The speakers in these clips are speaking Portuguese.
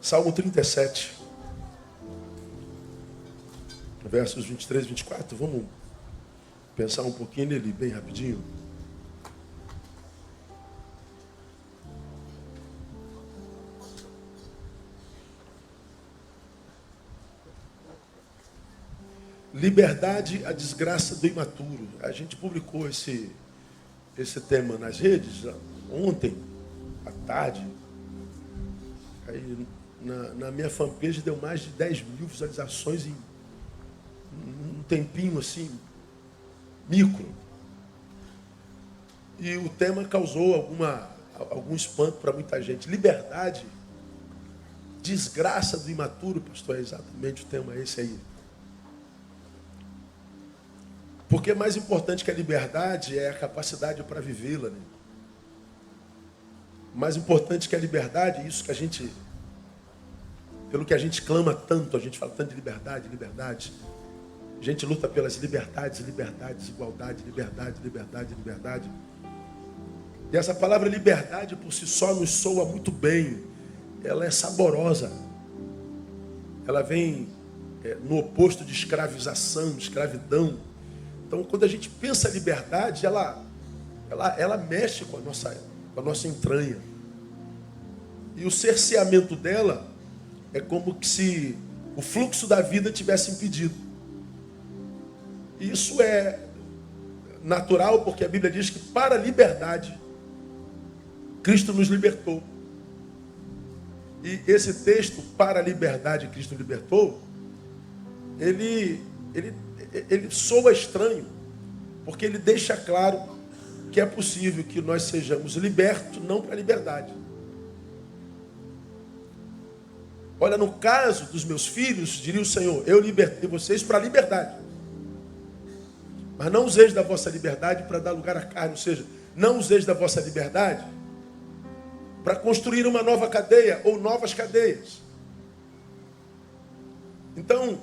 Salmo 37, versos 23 e 24. Vamos pensar um pouquinho nele bem rapidinho. Liberdade, a desgraça do imaturo. A gente publicou esse tema nas redes ontem, à tarde. Aí, na minha fanpage deu mais de 10 mil visualizações em um tempinho assim, micro. E o tema causou algum espanto para muita gente. Liberdade, desgraça do imaturo, pastor, é exatamente o tema esse aí. Porque mais importante que a liberdade é a capacidade para vivê-la. Né? Mais importante que a liberdade, isso que a gente, pelo que a gente clama tanto, a gente fala tanto de liberdade, liberdade. A gente luta pelas liberdades, liberdades, igualdade, liberdade, liberdade, liberdade. E essa palavra liberdade por si só nos soa muito bem. Ela é saborosa. Ela vem no oposto de escravização, escravidão. Então, quando a gente pensa liberdade, ela mexe com a nossa entranha. E o cerceamento dela é como se o fluxo da vida tivesse impedido. E isso é natural, porque a Bíblia diz que para a liberdade, Cristo nos libertou. E esse texto, para a liberdade, Cristo libertou, ele soa estranho, porque ele deixa claro que é possível que nós sejamos libertos, não para a liberdade. Olha, no caso dos meus filhos, diria o Senhor, eu libertei vocês para a liberdade. Mas não useis da vossa liberdade para dar lugar à carne, ou seja, não useis da vossa liberdade para construir uma nova cadeia ou novas cadeias. Então,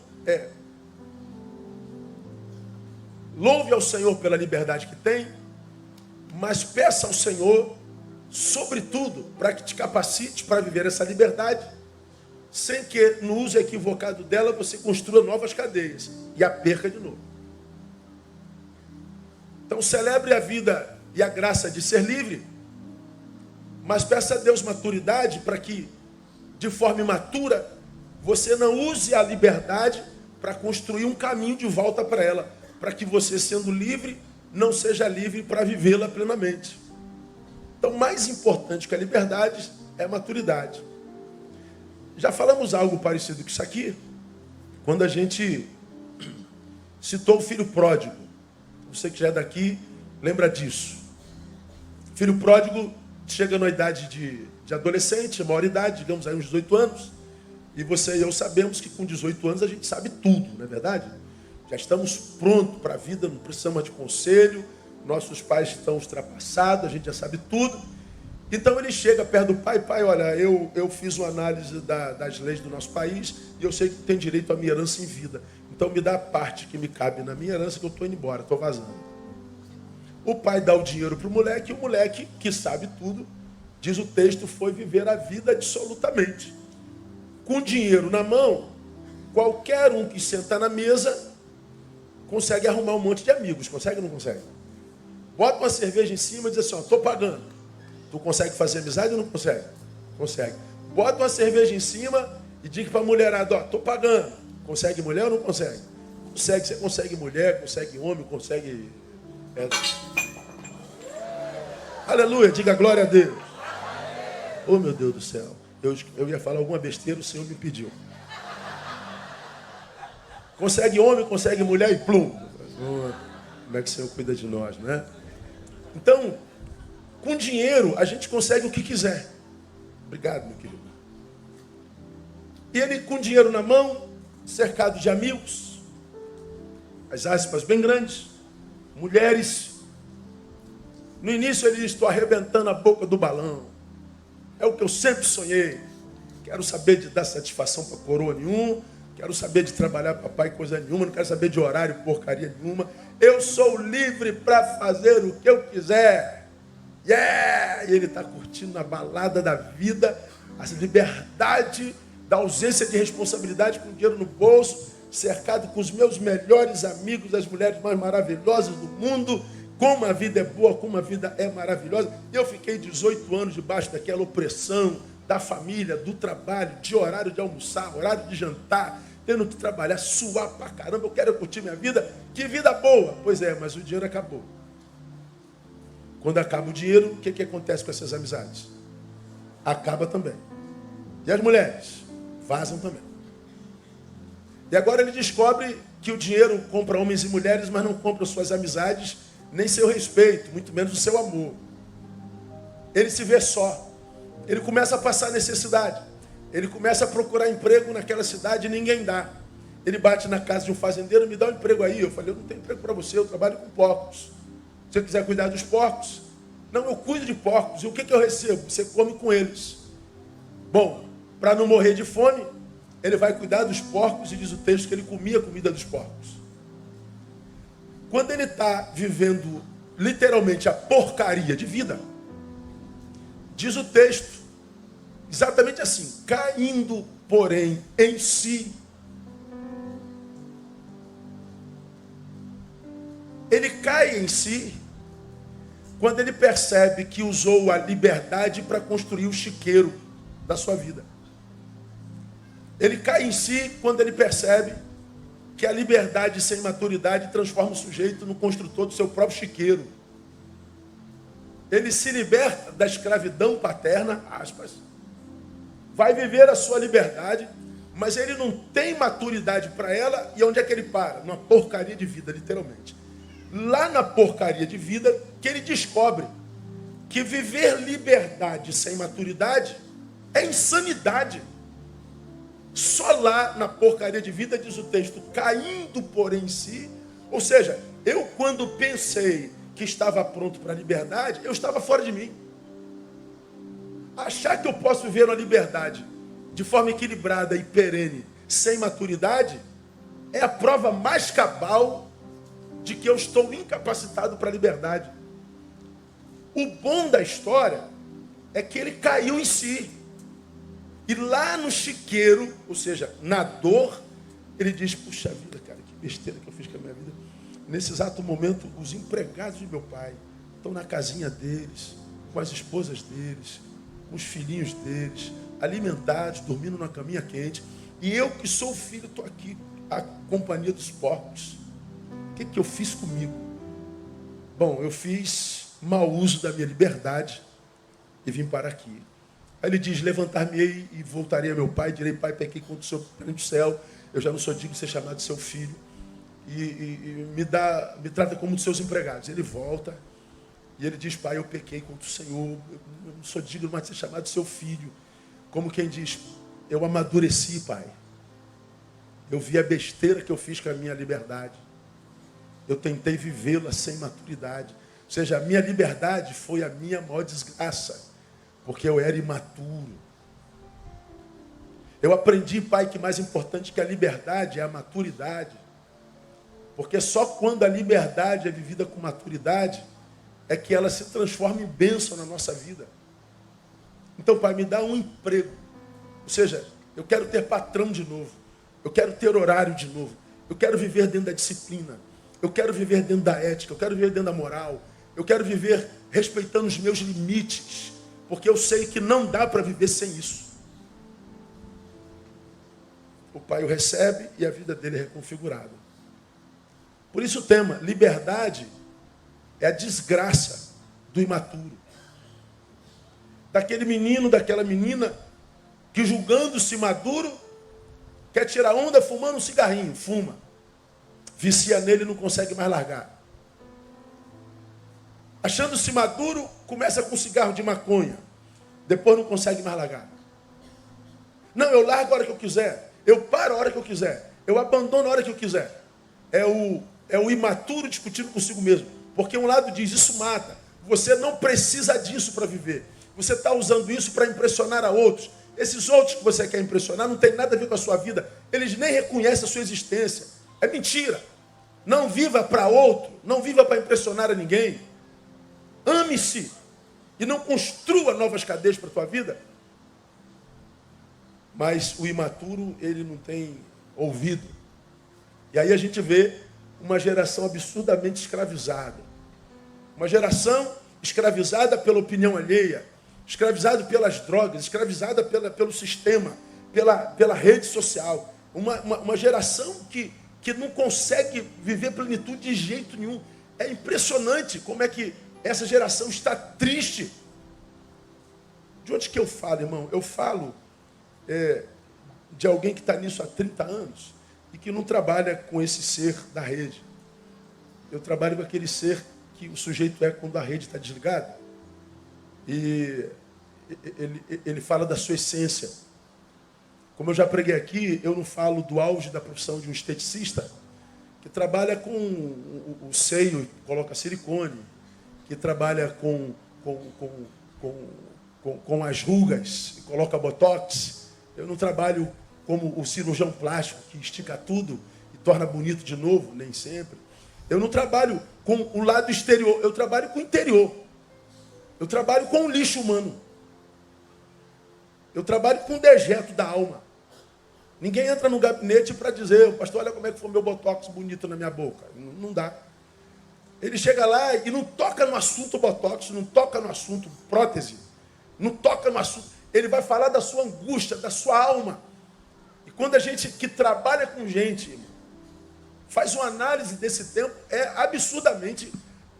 louve ao Senhor pela liberdade que tem, mas peça ao Senhor, sobretudo, para que te capacite para viver essa liberdade, sem que no uso equivocado dela você construa novas cadeias e a perca de novo. Então celebre a vida e a graça de ser livre, mas peça a Deus maturidade para que, de forma imatura, você não use a liberdade para construir um caminho de volta para ela, para que você, sendo livre, não seja livre para vivê-la plenamente. Então, mais importante que a liberdade é a maturidade. Já falamos algo parecido com isso aqui, quando a gente citou o filho pródigo. Você que já é daqui, lembra disso. Filho pródigo chega na idade de adolescente, maioridade, digamos aí uns 18 anos, e você e eu sabemos que com 18 anos a gente sabe tudo, não é verdade? Já estamos prontos para a vida, não precisamos de conselho, nossos pais estão ultrapassados, a gente já sabe tudo. Então ele chega perto do pai, olha, eu fiz uma análise das leis do nosso país e eu sei que tem direito à minha herança em vida. Então me dá a parte que me cabe na minha herança que eu estou indo embora, estou vazando. O pai dá o dinheiro para o moleque e o moleque, que sabe tudo, diz o texto, foi viver a vida absolutamente. Com dinheiro na mão, qualquer um que senta na mesa consegue arrumar um monte de amigos. Consegue ou não consegue? Bota uma cerveja em cima e diz assim, estou pagando. Tu consegue fazer amizade ou não consegue? Consegue. Bota uma cerveja em cima e diga para a mulherada, estou pagando. Consegue mulher ou não consegue? Consegue. Você consegue mulher, consegue homem, consegue... Aleluia, diga glória a Deus. Oh, meu Deus do céu. Eu ia falar alguma besteira, o Senhor me pediu. Consegue homem, consegue mulher e plum. Como é que o Senhor cuida de nós, não é? Então, com dinheiro, a gente consegue o que quiser. Obrigado, meu querido. E ele com dinheiro na mão, cercado de amigos, as aspas bem grandes, mulheres. No início ele diz, estou arrebentando a boca do balão. É o que eu sempre sonhei. Quero saber de dar satisfação para coroa nenhuma. Quero saber de trabalhar para pai coisa nenhuma. Não quero saber de horário porcaria nenhuma. Eu sou livre para fazer o que eu quiser. Yeah! E ele está curtindo a balada da vida, a liberdade da ausência de responsabilidade, com dinheiro no bolso, cercado com os meus melhores amigos, as mulheres mais maravilhosas do mundo. Como a vida é boa, como a vida é maravilhosa. Eu fiquei 18 anos debaixo daquela opressão da família, do trabalho, de horário de almoçar, horário de jantar, tendo que trabalhar, suar pra caramba. Eu quero curtir minha vida. Que vida boa! Pois é, mas o dinheiro acabou. Quando acaba o dinheiro, o que acontece com essas amizades? Acaba também. E as mulheres? Vazam também. E agora ele descobre que o dinheiro compra homens e mulheres, mas não compra suas amizades, nem seu respeito, muito menos o seu amor. Ele se vê só. Ele começa a passar necessidade. Ele começa a procurar emprego naquela cidade e ninguém dá. Ele bate na casa de um fazendeiro, me dá um emprego aí. Eu falei, eu não tenho emprego para você, eu trabalho com porcos. Se você quiser cuidar dos porcos, não, eu cuido de porcos. E o que eu recebo? Você come com eles. Bom, para não morrer de fome, ele vai cuidar dos porcos e diz o texto que ele comia a comida dos porcos. Quando ele está vivendo literalmente a porcaria de vida, diz o texto, exatamente assim, caindo, porém, em si. Ele cai em si quando ele percebe que usou a liberdade para construir o chiqueiro da sua vida. Ele cai em si quando ele percebe que a liberdade sem maturidade transforma o sujeito no construtor do seu próprio chiqueiro. Ele se liberta da escravidão paterna, aspas, vai viver a sua liberdade, mas ele não tem maturidade para ela, e onde é que ele para? Numa porcaria de vida, literalmente. Lá na porcaria de vida, que ele descobre que viver liberdade sem maturidade é insanidade. Só lá na porcaria de vida, diz o texto, caindo porém em si, ou seja, eu quando pensei que estava pronto para a liberdade, eu estava fora de mim. Achar que eu posso viver uma liberdade de forma equilibrada e perene, sem maturidade, é a prova mais cabal de que eu estou incapacitado para a liberdade. O bom da história é que ele caiu em si. E lá no chiqueiro, ou seja, na dor, ele diz, puxa vida, cara, que besteira que eu fiz com a minha vida. Nesse exato momento, os empregados de meu pai estão na casinha deles, com as esposas deles, com os filhinhos deles, alimentados, dormindo numa caminha quente. E eu que sou o filho, estou aqui, a companhia dos porcos. O que eu fiz comigo? Bom, eu fiz mau uso da minha liberdade e vim para aqui. Aí ele diz, levantar-me-ei e voltarei a meu pai, direi, pai, pequei contra o Senhor perante o céu, eu já não sou digno de ser chamado de seu filho, e me trata como um dos seus empregados. Ele volta, e ele diz, pai, eu pequei contra o Senhor, eu não sou digno mais de ser chamado de seu filho. Como quem diz, eu amadureci, pai. Eu vi a besteira que eu fiz com a minha liberdade. Eu tentei vivê-la sem maturidade. Ou seja, a minha liberdade foi a minha maior desgraça. Porque eu era imaturo. Eu aprendi, pai, que mais importante que a liberdade é a maturidade. Porque só quando a liberdade é vivida com maturidade é que ela se transforma em bênção na nossa vida. Então, pai, me dá um emprego. Ou seja, eu quero ter patrão de novo. Eu quero ter horário de novo. Eu quero viver dentro da disciplina. Eu quero viver dentro da ética. Eu quero viver dentro da moral. Eu quero viver respeitando os meus limites. Porque eu sei que não dá para viver sem isso. O pai o recebe e a vida dele é reconfigurada. Por isso o tema, liberdade é a desgraça do imaturo. Daquele menino, daquela menina, que julgando-se maduro, quer tirar onda fumando um cigarrinho, fuma. Vicia nele e não consegue mais largar. Achando-se maduro, começa com cigarro de maconha. Depois não consegue mais largar. Não, eu largo a hora que eu quiser. Eu paro a hora que eu quiser. Eu abandono a hora que eu quiser. É o imaturo discutindo consigo mesmo. Porque um lado diz, isso mata. Você não precisa disso para viver. Você está usando isso para impressionar a outros. Esses outros que você quer impressionar não tem nada a ver com a sua vida. Eles nem reconhecem a sua existência. É mentira. Não viva para outro. Não viva para impressionar a ninguém. Ame-se. E não construa novas cadeias para a tua vida. mas o imaturo, ele não tem ouvido. E aí a gente vê uma geração absurdamente escravizada. Uma geração escravizada pela opinião alheia, escravizada pelas drogas, escravizada pelo sistema, pela rede social. Uma geração que não consegue viver plenitude de jeito nenhum. É impressionante como é que essa geração está triste. De onde que eu falo, irmão? Eu falo de alguém que está nisso há 30 anos e que não trabalha com esse ser da rede. Eu trabalho com aquele ser que o sujeito é quando a rede está desligada. E ele fala da sua essência. Como eu já preguei aqui, eu não falo do auge da profissão de um esteticista que trabalha com o seio e coloca silicone, que trabalha com as rugas e coloca botox. Eu não trabalho como o cirurgião plástico que estica tudo e torna bonito de novo, nem sempre. Eu não trabalho com o lado exterior, eu trabalho com o interior. Eu trabalho com o lixo humano. Eu trabalho com o dejeto da alma. Ninguém entra no gabinete para dizer, pastor, olha como é que foi meu botox bonito na minha boca. Não dá. Ele chega lá e não toca no assunto botox, não toca no assunto prótese, não toca no assunto. Ele vai falar da sua angústia, da sua alma. E quando a gente que trabalha com gente, faz uma análise desse tempo, é absurdamente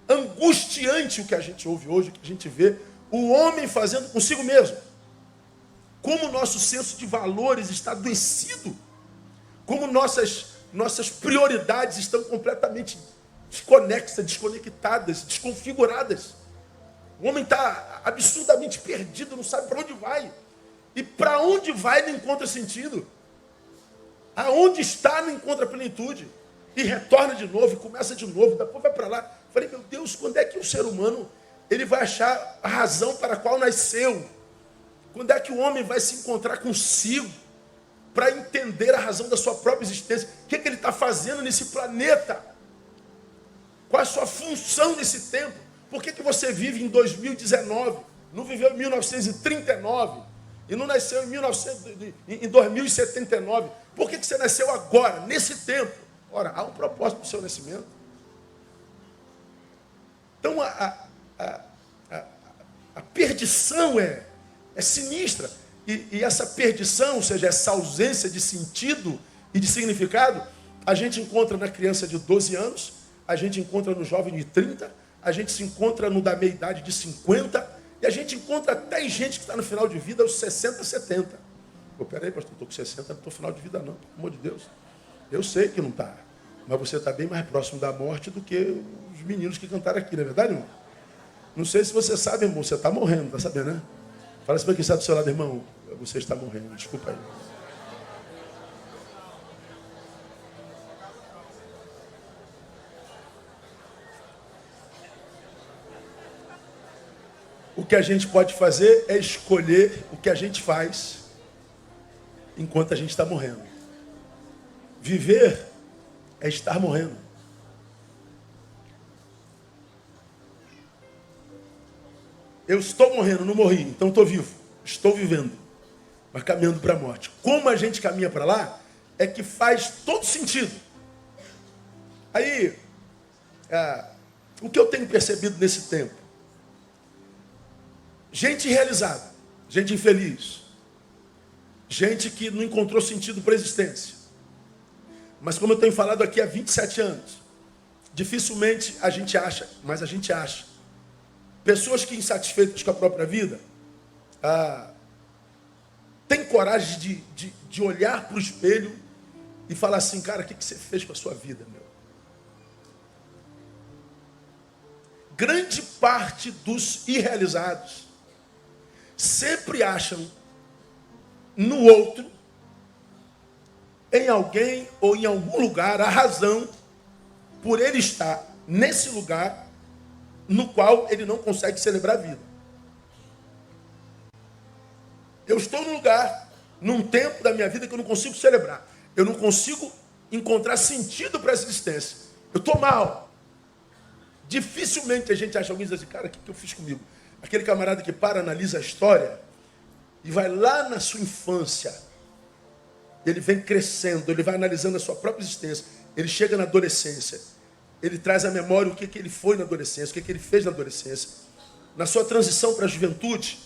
angustiante o que a gente ouve hoje, o que a gente vê, o homem fazendo consigo mesmo. Como o nosso senso de valores está adoecido, como nossas prioridades estão completamente desconexas, desconectadas, desconfiguradas. O homem está absurdamente perdido, não sabe para onde vai. E para onde vai não encontra sentido. Aonde está não encontra plenitude. E retorna de novo, e começa de novo, depois vai para lá. Falei, meu Deus, quando é que o ser humano ele vai achar a razão para a qual nasceu? Quando é que o homem vai se encontrar consigo para entender a razão da sua própria existência? O que ele está fazendo nesse planeta? Qual a sua função nesse tempo? Por que você vive em 2019? Não viveu em 1939? E não nasceu em 2079? Por que você nasceu agora, nesse tempo? Ora, há um propósito para o seu nascimento. Então, a perdição é sinistra. E essa perdição, ou seja, essa ausência de sentido e de significado, a gente encontra na criança de 12 anos, a gente encontra no jovem de 30, a gente se encontra no da meia-idade de 50, e a gente encontra até gente que está no final de vida aos 60, 70. Pô, peraí, pastor, estou com 60, não estou no final de vida não, pelo amor de Deus. Eu sei que não está, mas você está bem mais próximo da morte do que os meninos que cantaram aqui, não é verdade, irmão? Não sei se você sabe, irmão, você está morrendo, está sabendo, né? Fala assim para quem está do seu lado, irmão, você está morrendo, desculpa aí. O que a gente pode fazer é escolher o que a gente faz enquanto a gente está morrendo. Viver é estar morrendo. Eu estou morrendo, não morri, então estou vivo. Estou vivendo, mas caminhando para a morte. Como a gente caminha para lá, é que faz todo sentido. Aí, o que eu tenho percebido nesse tempo? Gente realizada, gente infeliz, gente que não encontrou sentido para a existência. Mas como eu tenho falado aqui há 27 anos, dificilmente a gente acha, mas a gente acha, pessoas que insatisfeitas com a própria vida, têm coragem de olhar para o espelho e falar assim, cara, o que você fez com a sua vida, meu? Grande parte dos irrealizados sempre acham no outro, em alguém ou em algum lugar, a razão por ele estar nesse lugar no qual ele não consegue celebrar a vida. Eu estou num lugar, num tempo da minha vida que eu não consigo celebrar. Eu não consigo encontrar sentido para essa existência. Eu estou mal. Dificilmente a gente acha alguém e diz assim, cara, o que eu fiz comigo? Aquele camarada que analisa a história e vai lá na sua infância ele vem crescendo, ele vai analisando a sua própria existência. Ele chega na adolescência, ele traz à memória o que ele foi na adolescência, o que ele fez na adolescência. Na sua transição para a juventude,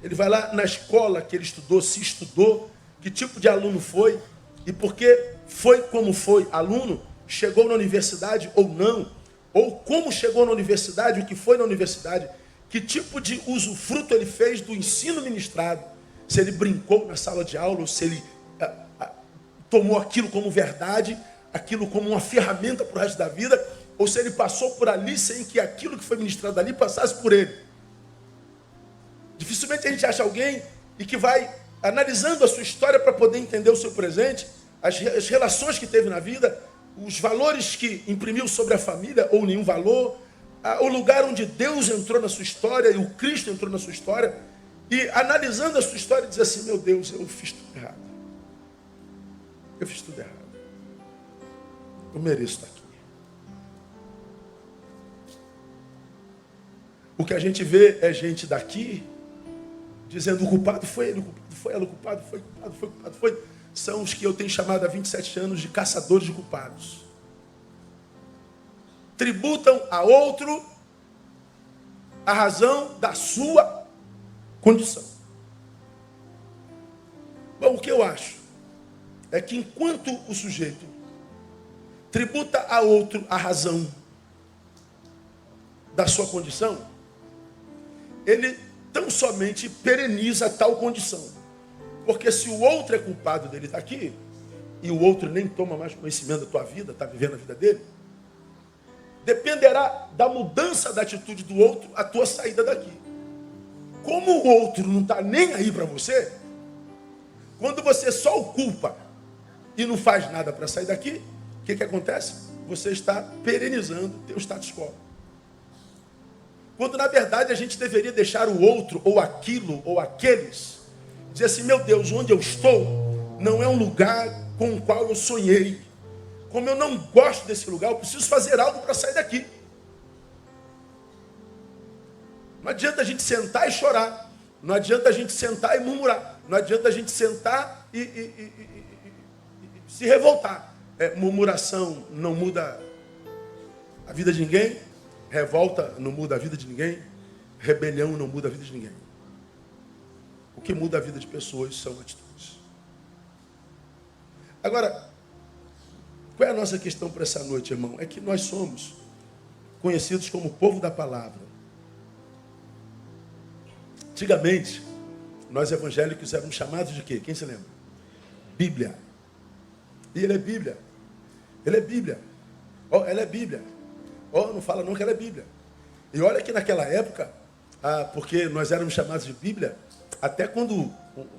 ele vai lá na escola que ele estudou, se estudou, que tipo de aluno foi, e porque foi como foi aluno, chegou na universidade ou não, ou como chegou na universidade, o que foi na universidade, que tipo de usufruto ele fez do ensino ministrado, se ele brincou na sala de aula, ou se ele tomou aquilo como verdade, aquilo como uma ferramenta para o resto da vida, ou se ele passou por ali sem que aquilo que foi ministrado ali passasse por ele. Dificilmente a gente acha alguém e que vai analisando a sua história para poder entender o seu presente, as relações que teve na vida, os valores que imprimiu sobre a família ou nenhum valor, o lugar onde Deus entrou na sua história e o Cristo entrou na sua história, e analisando a sua história diz assim, meu Deus, eu fiz tudo errado. Eu fiz tudo errado. Eu mereço estar aqui. O que a gente vê é gente daqui dizendo o culpado foi ele, o culpado foi ela, o culpado foi, o culpado foi, o culpado foi. São os que eu tenho chamado há 27 anos de caçadores de culpados. Tributam a outro a razão da sua condição. Bom, o que eu acho é que enquanto o sujeito tributa a outro a razão da sua condição, ele tão somente pereniza tal condição. Porque se o outro é culpado dele estar aqui, e o outro nem toma mais conhecimento da tua vida, está vivendo a vida dele, dependerá da mudança da atitude do outro a tua saída daqui. Como o outro não está nem aí para você, quando você só o culpa e não faz nada para sair daqui, o que acontece? Você está perenizando o teu status quo. Quando na verdade a gente deveria deixar o outro, ou aquilo, ou aqueles, dizer assim, meu Deus, onde eu estou não é um lugar com o qual eu sonhei. Como eu não gosto desse lugar, eu preciso fazer algo para sair daqui. Não adianta a gente sentar e chorar. Não adianta a gente sentar e murmurar. Não adianta a gente sentar e se revoltar. Murmuração não muda a vida de ninguém. Revolta não muda a vida de ninguém. Rebelião não muda a vida de ninguém. O que muda a vida de pessoas são atitudes. Agora, qual é a nossa questão para essa noite, irmão? É que nós somos conhecidos como povo da palavra. Antigamente, nós evangélicos éramos chamados de quê? Quem se lembra? Bíblia. E ele é Bíblia. Ele é Bíblia. Ela é Bíblia. Não fala não que ela é Bíblia. E olha que naquela época, porque nós éramos chamados de Bíblia, até quando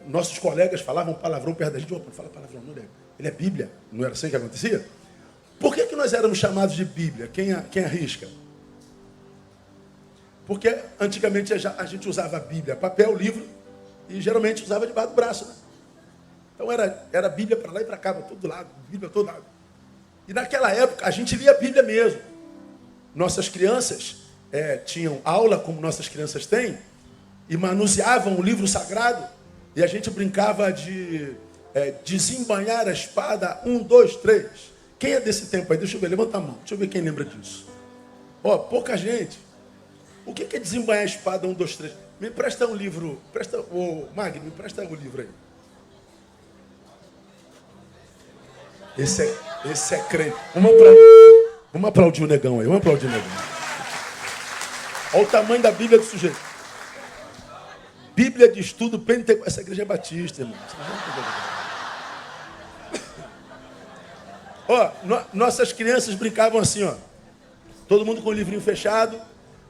nossos colegas falavam palavrão perto da gente, não fala palavrão, não é. Ele é Bíblia. Não era assim que acontecia? Por que nós éramos chamados de Bíblia? Quem arrisca? Porque antigamente a gente usava a Bíblia, papel, livro, e geralmente usava debaixo do braço. Né? Então era Bíblia para lá e para cá, para todo lado, Bíblia para todo lado. E naquela época a gente lia a Bíblia mesmo. Nossas crianças tinham aula, como nossas crianças têm, e manuseavam o livro sagrado, e a gente brincava de desembainhar a espada, 1, 2, 3. Quem é desse tempo aí? Deixa eu ver, levanta a mão, deixa eu ver quem lembra disso. Pouca gente. O que é desembainhar a espada, 1, 2, 3? Me empresta um livro, Magno, me empresta um livro aí. Esse é crente. Vamos aplaudir o negão aí, vamos aplaudir o negão. Olha o tamanho da Bíblia do sujeito. Bíblia de estudo pentecostal. Essa igreja é batista, irmão. Nossas crianças brincavam assim, todo mundo com o livrinho fechado.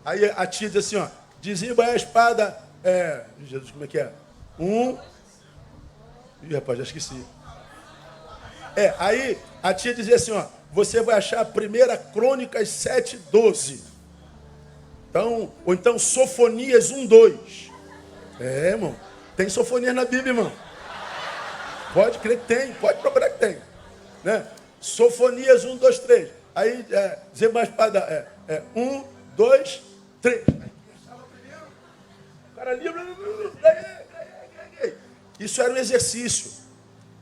Aí a tia diz assim, desembainha a espada. Jesus, como é que é? 1. Ih, rapaz, já esqueci. Aí a tia dizia assim, você vai achar 1 Crônicas 7:12. Ou então Sofonias 1:2. Irmão, tem Sofonias na Bíblia, irmão. Pode crer que tem, pode procurar que tem. Né? Sofonias 1, 2, 3. Aí, dizer mais espada, 1, 2, 3. O cara lia. Isso era um exercício.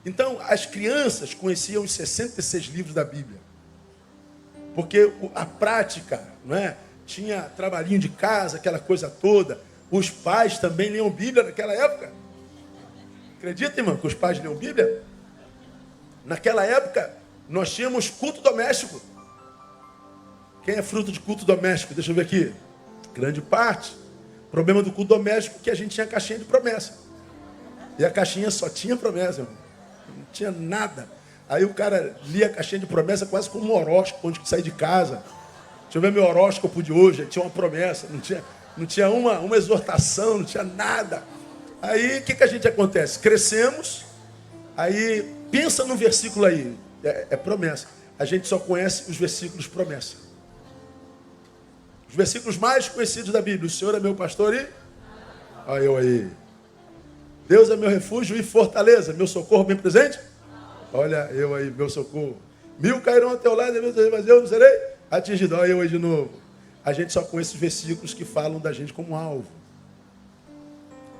Então, as crianças conheciam os 66 livros da Bíblia. Porque a prática, não é? Tinha trabalhinho de casa, aquela coisa toda. Os pais também liam Bíblia naquela época. Acredita, irmão, que os pais liam Bíblia? Naquela época, nós tínhamos culto doméstico. Quem é fruto de culto doméstico? Deixa eu ver aqui. Grande parte. O problema do culto doméstico é que a gente tinha caixinha de promessa. E a caixinha só tinha promessa, irmão. Não tinha nada. Aí o cara lia a caixinha de promessa quase como um horóscopo, onde sair de casa. Deixa eu ver meu horóscopo de hoje. Tinha uma promessa, não tinha uma exortação, não tinha nada. Aí o que a gente acontece? Crescemos, aí pensa no versículo aí, é promessa. A gente só conhece os versículos promessa. Os versículos mais conhecidos da Bíblia. O Senhor é meu pastor e... Olha eu aí. Deus é meu refúgio e fortaleza, meu socorro bem presente. Olha eu aí, meu socorro. 1000 cairão ao teu lado, mas eu não serei atingido. Olha eu aí de novo. A gente só conhece os versículos que falam da gente como alvo.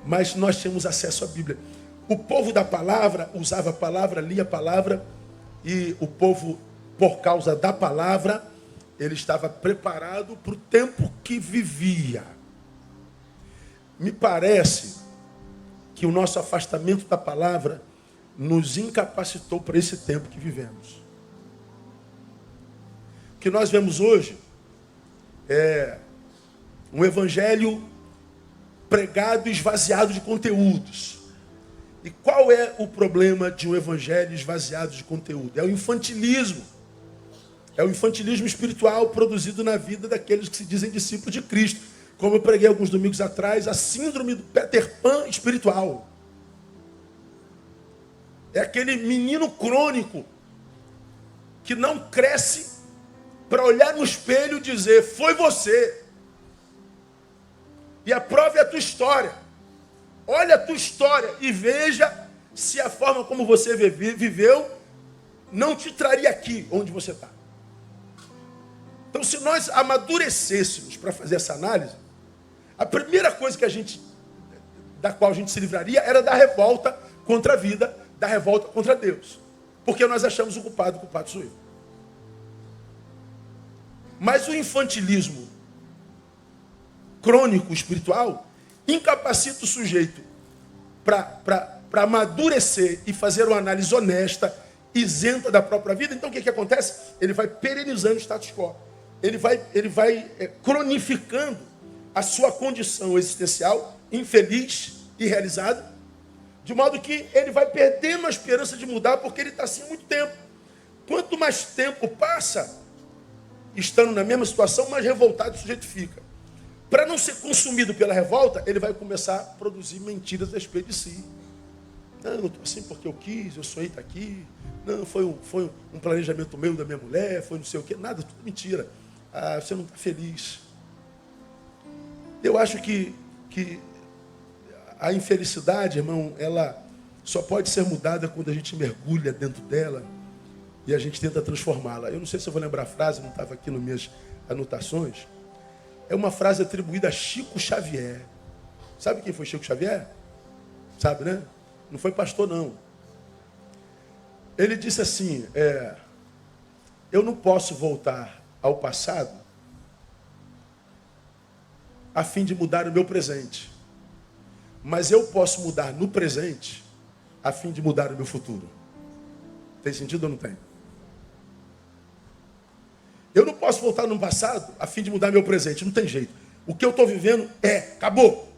Mas nós tínhamos acesso à Bíblia. O povo da palavra usava a palavra, lia a palavra, e o povo, por causa da palavra, ele estava preparado para o tempo que vivia. Me parece que o nosso afastamento da palavra nos incapacitou para esse tempo que vivemos. O que nós vemos hoje é um evangelho pregado e esvaziado de conteúdos. E qual é o problema de um evangelho esvaziado de conteúdo? É o infantilismo. É o infantilismo espiritual produzido na vida daqueles que se dizem discípulos de Cristo. Como eu preguei alguns domingos atrás, a síndrome do Peter Pan espiritual. É aquele menino crônico que não cresce para olhar no espelho e dizer, foi você. E a prova é a tua história. Olha a tua história e veja se a forma como você viveu não te traria aqui onde você está. Então, se nós amadurecêssemos para fazer essa análise, a primeira coisa da qual a gente se livraria era da revolta contra a vida, da revolta contra Deus. Porque nós achamos o culpado sou eu. Mas o infantilismo crônico espiritual incapacita o sujeito para amadurecer e fazer uma análise honesta, isenta da própria vida. Então o que acontece? Ele vai perenizando o status quo. Ele vai cronificando a sua condição existencial infeliz e realizada, de modo que ele vai perdendo a esperança de mudar, porque ele está assim há muito tempo. Quanto mais tempo passa, estando na mesma situação, mais revoltado o sujeito fica. Para não ser consumido pela revolta, ele vai começar a produzir mentiras a respeito de si. Não, eu estou assim porque eu quis, eu sonhei estar aqui. Não, foi um planejamento meu, da minha mulher, foi não sei o quê. Nada, tudo mentira. Ah, você não está feliz. Eu acho que a infelicidade, irmão, ela só pode ser mudada quando a gente mergulha dentro dela e a gente tenta transformá-la. Eu não sei se eu vou lembrar a frase, não estava aqui nas minhas anotações. É uma frase atribuída a Chico Xavier. Sabe quem foi Chico Xavier? Sabe, né? Não foi pastor, não. Ele disse assim, eu não posso voltar ao passado a fim de mudar o meu presente. Mas eu posso mudar no presente a fim de mudar o meu futuro. Tem sentido ou não tem? Eu não posso voltar no passado a fim de mudar meu presente. Não tem jeito. O que eu estou vivendo acabou.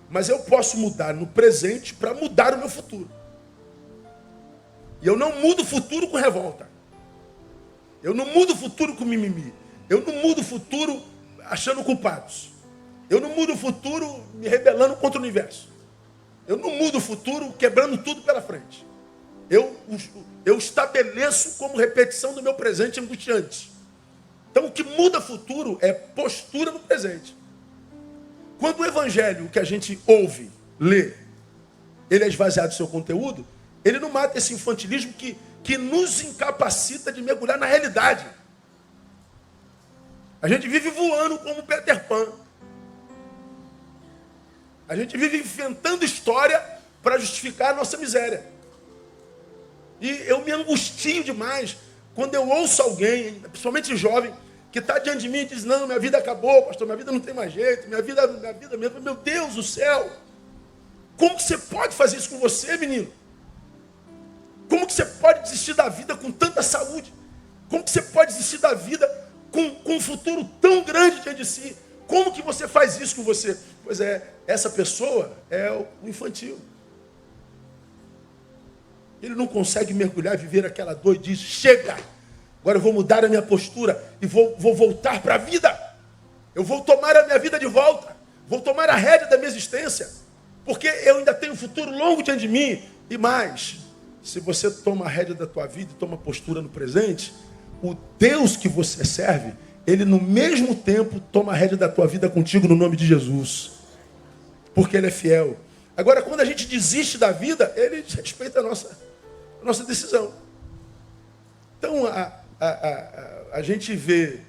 Mas eu posso mudar no presente para mudar o meu futuro. E eu não mudo o futuro com revolta. Eu não mudo o futuro com mimimi. Eu não mudo o futuro achando culpados. Eu não mudo o futuro me rebelando contra o universo. Eu não mudo o futuro quebrando tudo pela frente. Eu estabeleço como repetição do meu presente angustiante. Então o que muda o futuro é postura no presente. Quando o evangelho que a gente ouve, lê, ele é esvaziado do seu conteúdo, ele não mata esse infantilismo que nos incapacita de mergulhar na realidade. A gente vive voando como Peter Pan. A gente vive inventando história para justificar a nossa miséria. E eu me angustio demais quando eu ouço alguém, principalmente jovem, que está diante de mim e diz, não, minha vida acabou, pastor, minha vida não tem mais jeito, minha vida mesmo. Meu Deus do céu, como que você pode fazer isso com você, menino? Como que você pode desistir da vida com tanta saúde? Como que você pode desistir da vida com um futuro tão grande diante de si? Como que você faz isso com você? Pois é, essa pessoa é o infantil. Ele não consegue mergulhar e viver aquela dor e diz, chega, agora eu vou mudar a minha postura e vou voltar para a vida. Eu vou tomar a minha vida de volta. Vou tomar a rédea da minha existência. Porque eu ainda tenho um futuro longo diante de mim. E mais, se você toma a rédea da tua vida e toma postura no presente, o Deus que você serve, Ele no mesmo tempo toma a rédea da tua vida contigo no nome de Jesus. Porque Ele é fiel. Agora, quando a gente desiste da vida, Ele respeita a nossa decisão. Então, a gente vê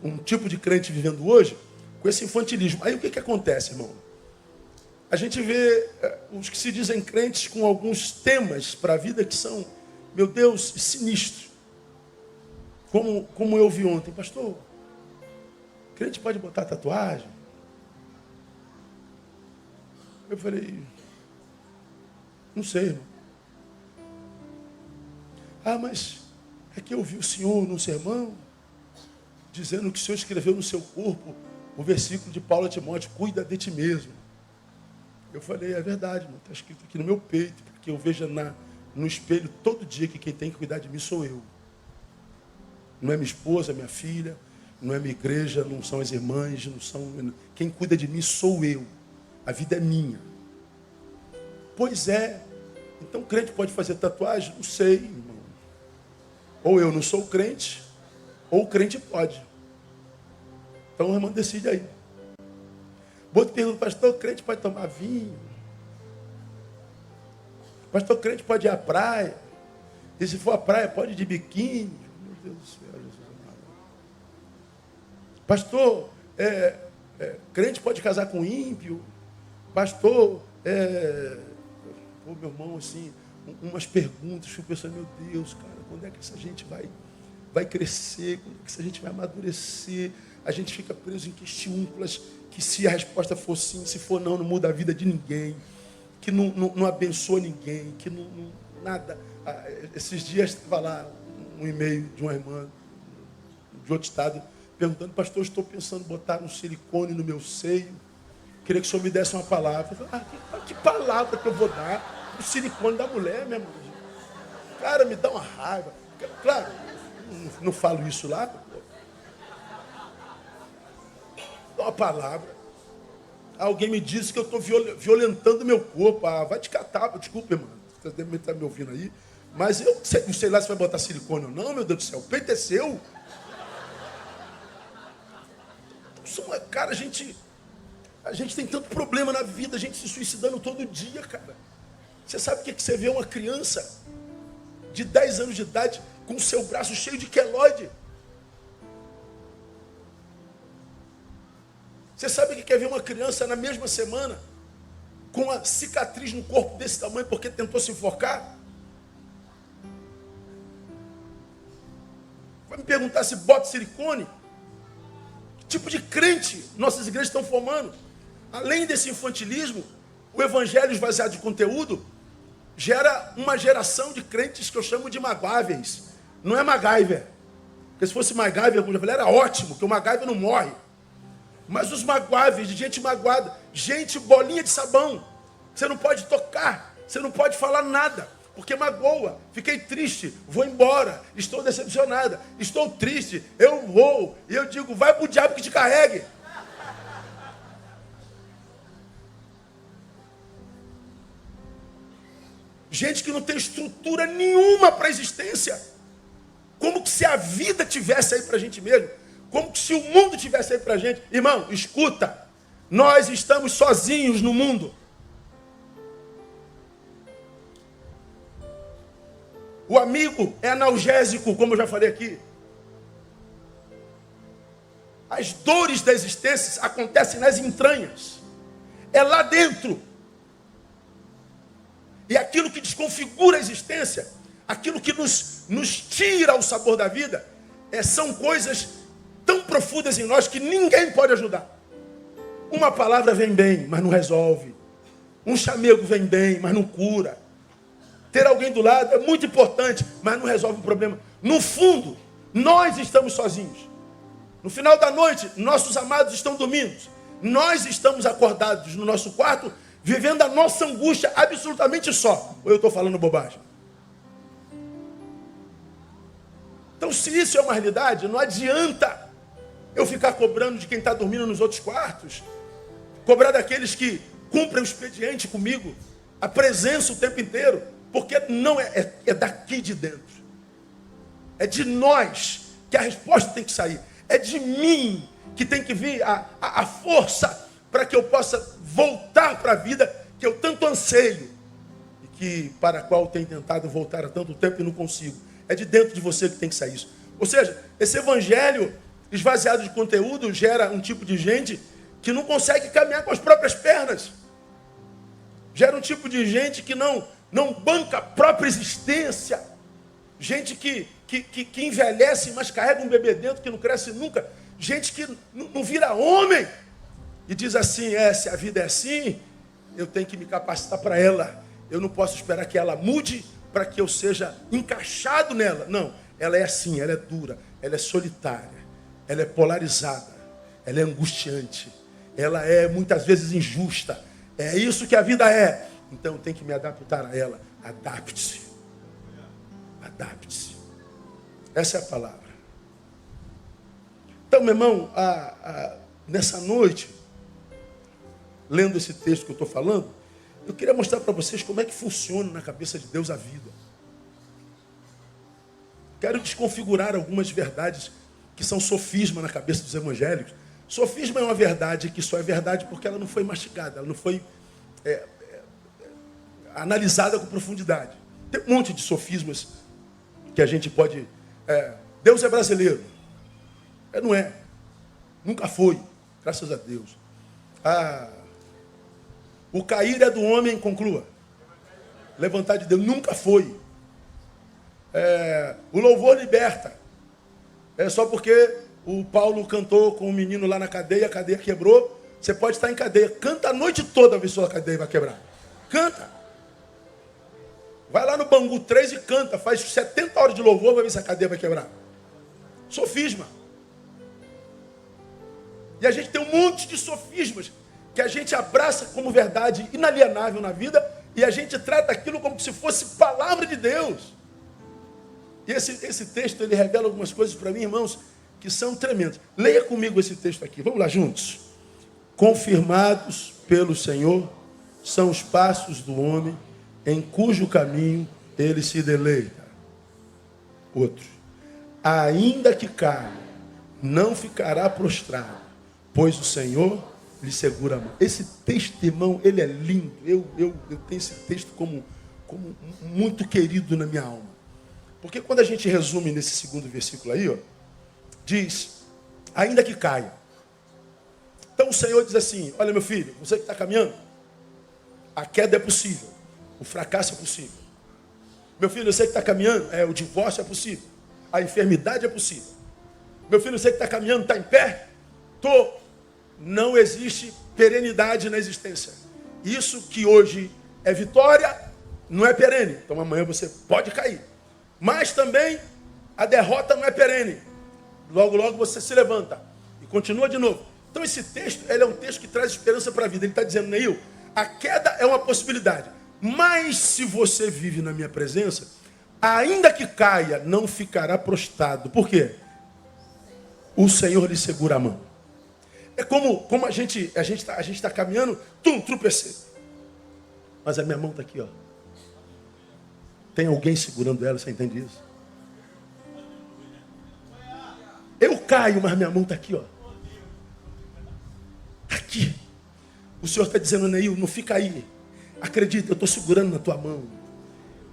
um tipo de crente vivendo hoje com esse infantilismo. Aí o que acontece, irmão? A gente vê os que se dizem crentes com alguns temas para a vida que são, meu Deus, sinistros. Como eu vi ontem, pastor, crente pode botar tatuagem? Eu falei, não sei, irmão. Ah, mas é que eu vi o Senhor num sermão dizendo que o Senhor escreveu no seu corpo o versículo de Paulo a Timóteo, cuida de ti mesmo. Eu falei, é verdade, irmão, está escrito aqui no meu peito, porque eu vejo no espelho todo dia que quem tem que cuidar de mim sou eu. Não é minha esposa, minha filha, não é minha igreja, não são as irmãs, não são... Quem cuida de mim sou eu. A vida é minha. Pois é. Então crente pode fazer tatuagem? Não sei, irmão. Ou eu não sou crente, ou o crente pode. Então o irmão decide aí. Outro pergunta, pastor, crente pode tomar vinho? Pastor, crente pode ir à praia? E se for à praia, pode ir de biquíni? Meu Deus do céu, Jesus amado. Pastor, crente pode casar com ímpio? Pastor, meu irmão, assim, umas perguntas, eu fico pensando, meu Deus, cara, quando é que essa gente vai crescer? Quando é que essa gente vai amadurecer? A gente fica preso em questiúnculas, que se a resposta for sim, se for não muda a vida de ninguém, que não abençoa ninguém, que nada. Esses dias estava lá um e-mail de uma irmã de outro estado, perguntando, pastor, estou pensando em botar um silicone no meu seio, queria que o senhor me desse uma palavra. Eu falei, que palavra que eu vou dar? O silicone da mulher, minha irmã. Cara, me dá uma raiva. Claro, não falo isso lá. Dá uma palavra. Alguém me disse que eu estou violentando meu corpo. Ah, vai te catar. Desculpa, irmão. Você deve estar me ouvindo aí. Mas eu não sei lá se vai botar silicone ou não, meu Deus do céu. O peito é seu. Cara, a gente tem tanto problema na vida, a gente se suicidando todo dia, cara. Você sabe o que é que você vê uma criança de 10 anos de idade com o seu braço cheio de queloide? Você sabe o que quer ver uma criança na mesma semana com uma cicatriz no corpo desse tamanho porque tentou se enforcar? Vai me perguntar se bota silicone? Que tipo de crente nossas igrejas estão formando? Além desse infantilismo, o evangelho esvaziado de conteúdo gera uma geração de crentes que eu chamo de magoáveis. Não é MacGyver. Porque se fosse MacGyver, como eu falei, era ótimo, porque o MacGyver não morre. Mas os magoáveis, de gente magoada, gente bolinha de sabão. Você não pode tocar, você não pode falar nada, porque magoa. Fiquei triste, vou embora, estou decepcionada, estou triste, eu vou. E eu digo, vai pro diabo que te carregue. Gente que não tem estrutura nenhuma para a existência. Como que se a vida tivesse aí para a gente mesmo. Como que se o mundo tivesse aí para a gente. Irmão, escuta. Nós estamos sozinhos no mundo. O amigo é analgésico, como eu já falei aqui. As dores da existência acontecem nas entranhas. É lá dentro. E aquilo que desconfigura a existência, aquilo que nos tira o sabor da vida, são coisas tão profundas em nós que ninguém pode ajudar. Uma palavra vem bem, mas não resolve. Um chamego vem bem, mas não cura. Ter alguém do lado é muito importante, mas não resolve o problema. No fundo, nós estamos sozinhos. No final da noite, nossos amados estão dormindo. Nós estamos acordados no nosso quarto, vivendo a nossa angústia absolutamente só. Ou eu estou falando bobagem? Então, se isso é uma realidade, não adianta eu ficar cobrando de quem está dormindo nos outros quartos, cobrar daqueles que cumprem o expediente comigo, a presença o tempo inteiro, porque não é daqui de dentro. É de nós que a resposta tem que sair. É de mim que tem que vir a força para que eu possa voltar para a vida que eu tanto anseio e que para a qual tenho tentado voltar há tanto tempo e não consigo. É de dentro de você que tem que sair isso. Ou seja, esse evangelho esvaziado de conteúdo gera um tipo de gente que não consegue caminhar com as próprias pernas. Gera um tipo de gente que não banca a própria existência. Gente que envelhece, mas carrega um bebê dentro que não cresce nunca. Gente que não vira homem. E diz assim, se a vida é assim, eu tenho que me capacitar para ela. Eu não posso esperar que ela mude para que eu seja encaixado nela. Não, ela é assim, ela é dura, ela é solitária, ela é polarizada, ela é angustiante, ela é muitas vezes injusta. É isso que a vida é. Então eu tenho que me adaptar a ela. Adapte-se. Adapte-se. Essa é a palavra. Então, meu irmão, nessa noite, lendo esse texto que eu estou falando, eu queria mostrar para vocês como é que funciona na cabeça de Deus a vida. Quero desconfigurar algumas verdades que são sofisma na cabeça dos evangélicos. Sofisma é uma verdade que só é verdade porque ela não foi mastigada, ela não foi analisada com profundidade. Tem um monte de sofismas que a gente pode... Deus é brasileiro. Não é. Nunca foi. Graças a Deus. O cair é do homem, conclua. Levantar de Deus. Nunca foi. O louvor liberta. É só porque o Paulo cantou com um menino lá na cadeia, a cadeia quebrou. Você pode estar em cadeia. Canta a noite toda, ver se a cadeia vai quebrar. Canta. Vai lá no Bangu 3 e canta. Faz 70 horas de louvor, vai ver se a cadeia vai quebrar. Sofisma. E a gente tem um monte de sofismas que a gente abraça como verdade inalienável na vida e a gente trata aquilo como se fosse palavra de Deus. E esse texto, ele revela algumas coisas para mim, irmãos, que são tremendas. Leia comigo esse texto aqui. Vamos lá juntos. Confirmados pelo Senhor são os passos do homem em cujo caminho ele se deleita. Outro. Ainda que caia, não ficará prostrado, pois o Senhor lhe segura a mão. Esse texto, irmão, ele é lindo. Eu tenho esse texto como muito querido na minha alma. Porque quando a gente resume nesse segundo versículo aí, diz, ainda que caia. Então o Senhor diz assim, olha meu filho, você que está caminhando, a queda é possível, o fracasso é possível. Meu filho, você que está caminhando, o divórcio é possível, a enfermidade é possível. Meu filho, você que está caminhando, está em pé? Não existe perenidade na existência. Isso que hoje é vitória, não é perene. Então amanhã você pode cair. Mas também a derrota não é perene. Logo, logo você se levanta e continua de novo. Então esse texto, ele é um texto que traz esperança para a vida. Ele está dizendo, Neil, a queda é uma possibilidade. Mas se você vive na minha presença, ainda que caia, não ficará prostrado. Por quê? O Senhor lhe segura a mão. É como a gente está caminhando, tropecei. Mas a minha mão está aqui, ó. Tem alguém segurando ela, você entende isso? Eu caio, mas minha mão está aqui, ó. Aqui. O Senhor está dizendo, Neil, não fica aí. Acredita, eu estou segurando na tua mão.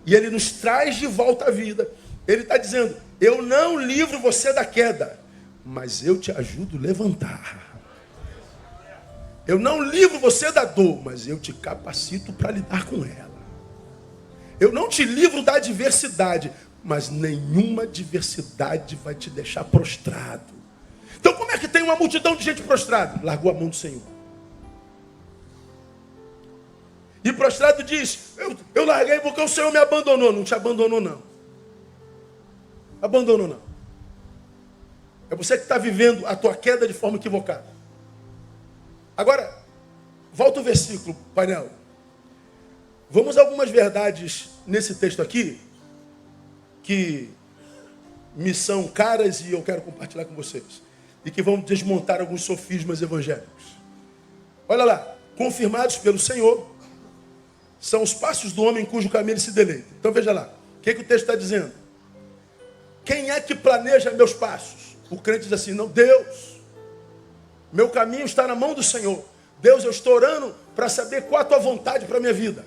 E Ele nos traz de volta à vida. Ele está dizendo, eu não livro você da queda, mas eu te ajudo a levantar. Eu não livro você da dor, mas eu te capacito para lidar com ela. Eu não te livro da adversidade, mas nenhuma adversidade vai te deixar prostrado. Então como é que tem uma multidão de gente prostrada? Largou a mão do Senhor. E prostrado diz, eu larguei porque o Senhor me abandonou. Não te abandonou não. Abandonou não. É você que está vivendo a tua queda de forma equivocada. Agora, volta o versículo, painel. Vamos a algumas verdades nesse texto aqui, que me são caras e eu quero compartilhar com vocês. E que vão desmontar alguns sofismas evangélicos. Olha lá, confirmados pelo Senhor, são os passos do homem cujo caminho ele se deleita. Então veja lá, o que o texto está dizendo? Quem é que planeja meus passos? O crente diz assim, não, Deus. Meu caminho está na mão do Senhor. Deus, eu estou orando para saber qual a tua vontade para a minha vida.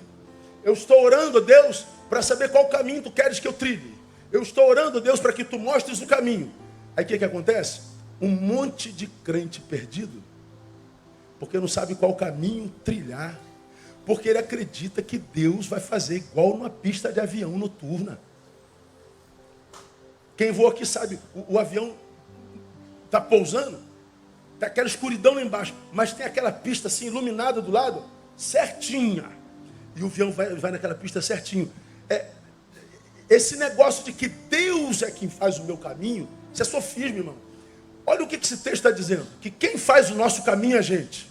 Eu estou orando, Deus, para saber qual caminho tu queres que eu trilhe. Eu estou orando, Deus, para que tu mostres o caminho. Aí o que acontece? Um monte de crente perdido, porque não sabe qual caminho trilhar, porque ele acredita que Deus vai fazer igual numa pista de avião noturna. Quem voa aqui sabe, o avião está pousando, tem aquela escuridão lá embaixo, mas tem aquela pista assim iluminada do lado, certinha. E o avião vai naquela pista certinho. Esse negócio de que Deus é quem faz o meu caminho, isso é sofismo, irmão. Olha o que esse texto está dizendo. Que quem faz o nosso caminho é a gente.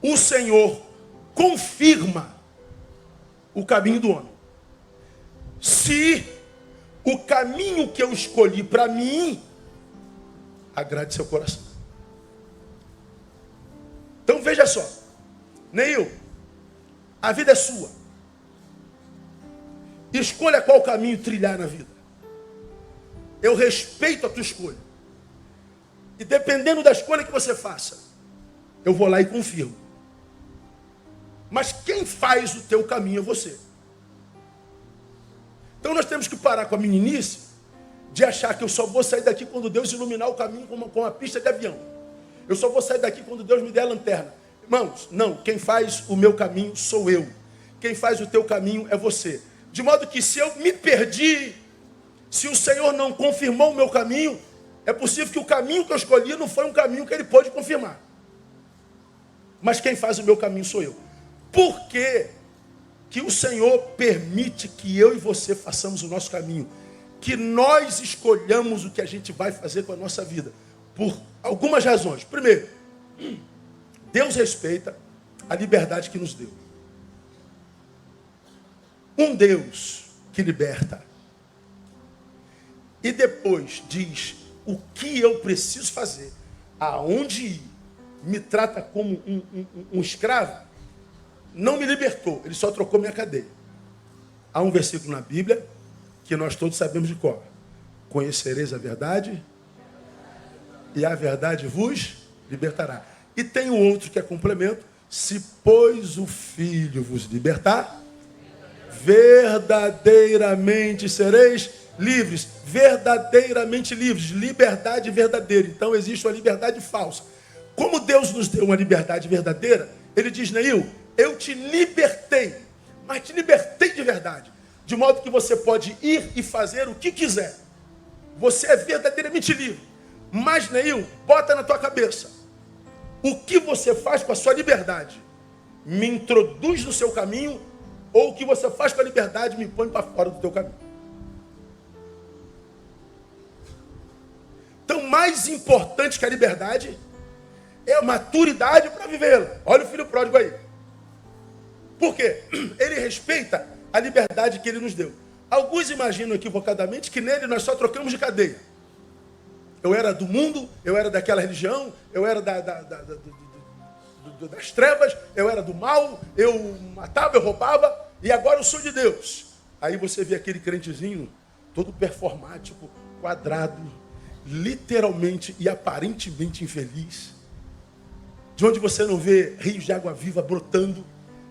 O Senhor confirma o caminho do homem. Se o caminho que eu escolhi para mim agrade seu coração. Então veja só, Neil, a vida é sua. Escolha qual caminho trilhar na vida. Eu respeito a tua escolha. E dependendo da escolha que você faça, eu vou lá e confirmo. Mas quem faz o teu caminho é você. Então nós temos que parar com a meninice de achar que eu só vou sair daqui quando Deus iluminar o caminho com uma pista de avião. Eu só vou sair daqui quando Deus me der a lanterna. Irmãos, não, quem faz o meu caminho sou eu. Quem faz o teu caminho é você. De modo que se eu me perdi, se o Senhor não confirmou o meu caminho, é possível que o caminho que eu escolhi não foi um caminho que Ele pôde confirmar. Mas quem faz o meu caminho sou eu. Por que o Senhor permite que eu e você façamos o nosso caminho? Que nós escolhamos o que a gente vai fazer com a nossa vida? Por algumas razões. Primeiro, Deus respeita a liberdade que nos deu. Um Deus que liberta. E depois diz o que eu preciso fazer, aonde ir, me trata como um escravo, não me libertou, ele só trocou minha cadeia. Há um versículo na Bíblia que nós todos sabemos de cor. Conhecereis a verdade e a verdade vos libertará. E tem um outro que é complemento. Se, pois, o Filho vos libertar, verdadeiramente sereis livres. Verdadeiramente livres. Liberdade verdadeira. Então existe uma liberdade falsa. Como Deus nos deu uma liberdade verdadeira, Ele diz, Neil, eu te libertei, mas te libertei de verdade. De modo que você pode ir e fazer o que quiser. Você é verdadeiramente livre. Mas, Neil, bota na tua cabeça. O que você faz com a sua liberdade me introduz no seu caminho, ou o que você faz com a liberdade me põe para fora do teu caminho. Então, mais importante que a liberdade é a maturidade para vivê-la. Olha o filho pródigo aí. Por quê? Ele respeita a liberdade que ele nos deu. Alguns imaginam equivocadamente que nele nós só trocamos de cadeia. Eu era do mundo, eu era daquela religião, eu era das trevas, eu era do mal, eu matava, eu roubava, e agora eu sou de Deus. Aí você vê aquele crentezinho, todo performático, quadrado, literalmente e aparentemente infeliz, de onde você não vê rios de água viva brotando,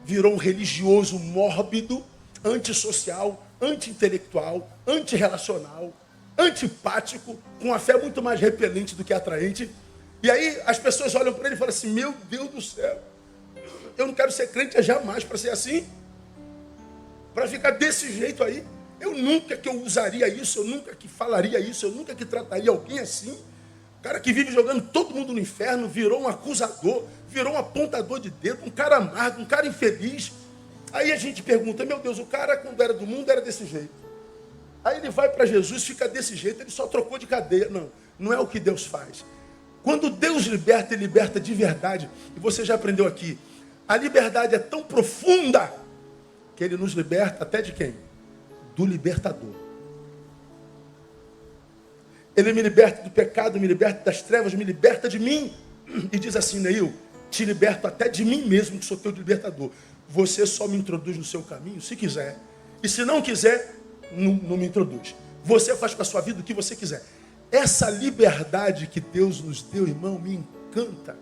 virou um religioso mórbido, antissocial, anti-intelectual, antirrelacional, antipático, com uma fé muito mais repelente do que atraente. E aí as pessoas olham para ele e falam assim, meu Deus do céu, eu não quero ser crente jamais para ser assim. para ficar desse jeito aí. Eu nunca que eu usaria isso, eu nunca que falaria isso, eu nunca que trataria alguém assim. O cara que vive jogando todo mundo no inferno, virou um acusador, virou um apontador de dedo, um cara amargo, um cara infeliz. Aí a gente pergunta, meu Deus, o cara quando era do mundo era desse jeito. Aí ele vai para Jesus, fica desse jeito, ele só trocou de cadeia. Não, não é o que Deus faz. Quando Deus liberta, Ele liberta de verdade. E você já aprendeu aqui. A liberdade é tão profunda que Ele nos liberta até de quem? Do libertador. Ele me liberta do pecado, me liberta das trevas, me liberta de mim. E diz assim, Neil, te liberto até de mim mesmo, que sou teu libertador. Você só me introduz no seu caminho, se quiser. E se não quiser, não me introduz. Você faz com a sua vida o que você quiser. Essa liberdade que Deus nos deu, irmão, me encanta.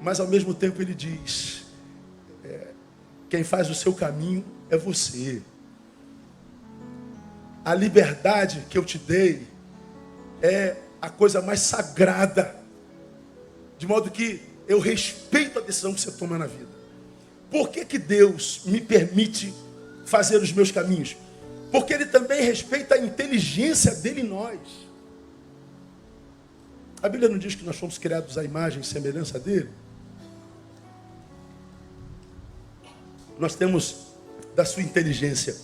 Mas ao mesmo tempo Ele diz, quem faz o seu caminho é você. A liberdade que eu te dei é a coisa mais sagrada. De modo que eu respeito a decisão que você toma na vida. Por que Deus me permite fazer os meus caminhos? Porque Ele também respeita a inteligência dele em nós. A Bíblia não diz que nós fomos criados à imagem e semelhança dele? Nós temos da sua inteligência.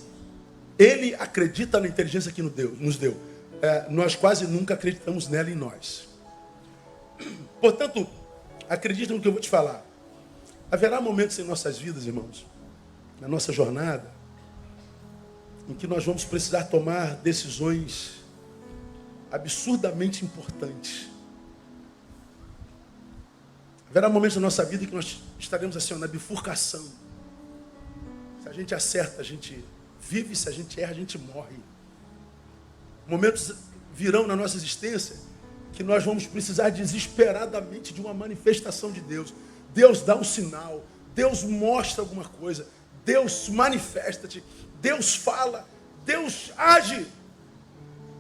Ele acredita na inteligência que nos deu. Nós quase nunca acreditamos nela em nós. Portanto, acredita no que eu vou te falar. Haverá momentos em nossas vidas, irmãos, na nossa jornada, em que nós vamos precisar tomar decisões absurdamente importantes. Haverá momentos na nossa vida em que nós estaremos assim, na bifurcação. Se a gente acerta, a gente vive, se a gente erra, a gente morre. Momentos virão na nossa existência que nós vamos precisar desesperadamente de uma manifestação de Deus. Deus dá um sinal, Deus mostra alguma coisa, Deus manifesta-te, Deus fala, Deus age.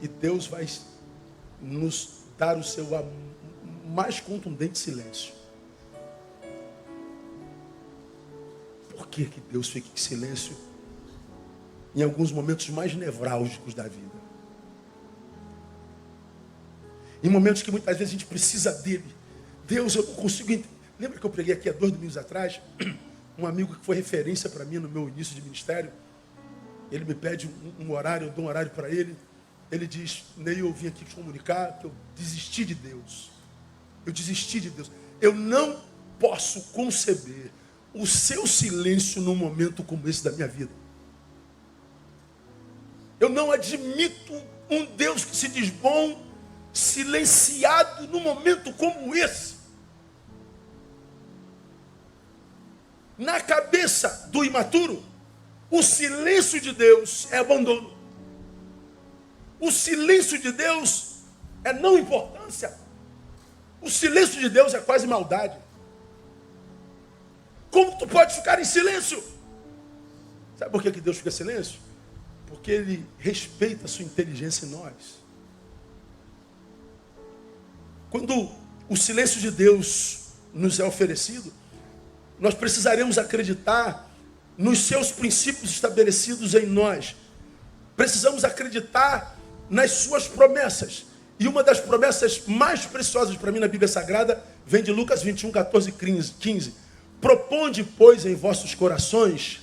E Deus vai nos dar o seu mais contundente silêncio. Por que Deus fica em silêncio em alguns momentos mais nevrálgicos da vida? Em momentos que muitas vezes a gente precisa dele. Deus, eu não consigo entender. Lembra que eu preguei aqui há 2 domingos atrás? Um amigo que foi referência para mim no meu início de ministério. Ele me pede um horário, eu dou um horário para ele. Ele diz, Neil, eu vim aqui te comunicar que eu desisti de Deus. Eu desisti de Deus. Eu não posso conceber o seu silêncio num momento como esse da minha vida. Eu não admito um Deus que se diz bom, silenciado num momento como esse. Na cabeça do imaturo, o silêncio de Deus é abandono. O silêncio de Deus é não importância. O silêncio de Deus é quase maldade. Como tu pode ficar em silêncio? Sabe por que Deus fica em silêncio? Porque Ele respeita a sua inteligência em nós. Quando o silêncio de Deus nos é oferecido, nós precisaremos acreditar nos seus princípios estabelecidos em nós. Precisamos acreditar nas suas promessas. E uma das promessas mais preciosas para mim na Bíblia Sagrada vem de Lucas 21, 14 e 15. Proponde, pois, em vossos corações,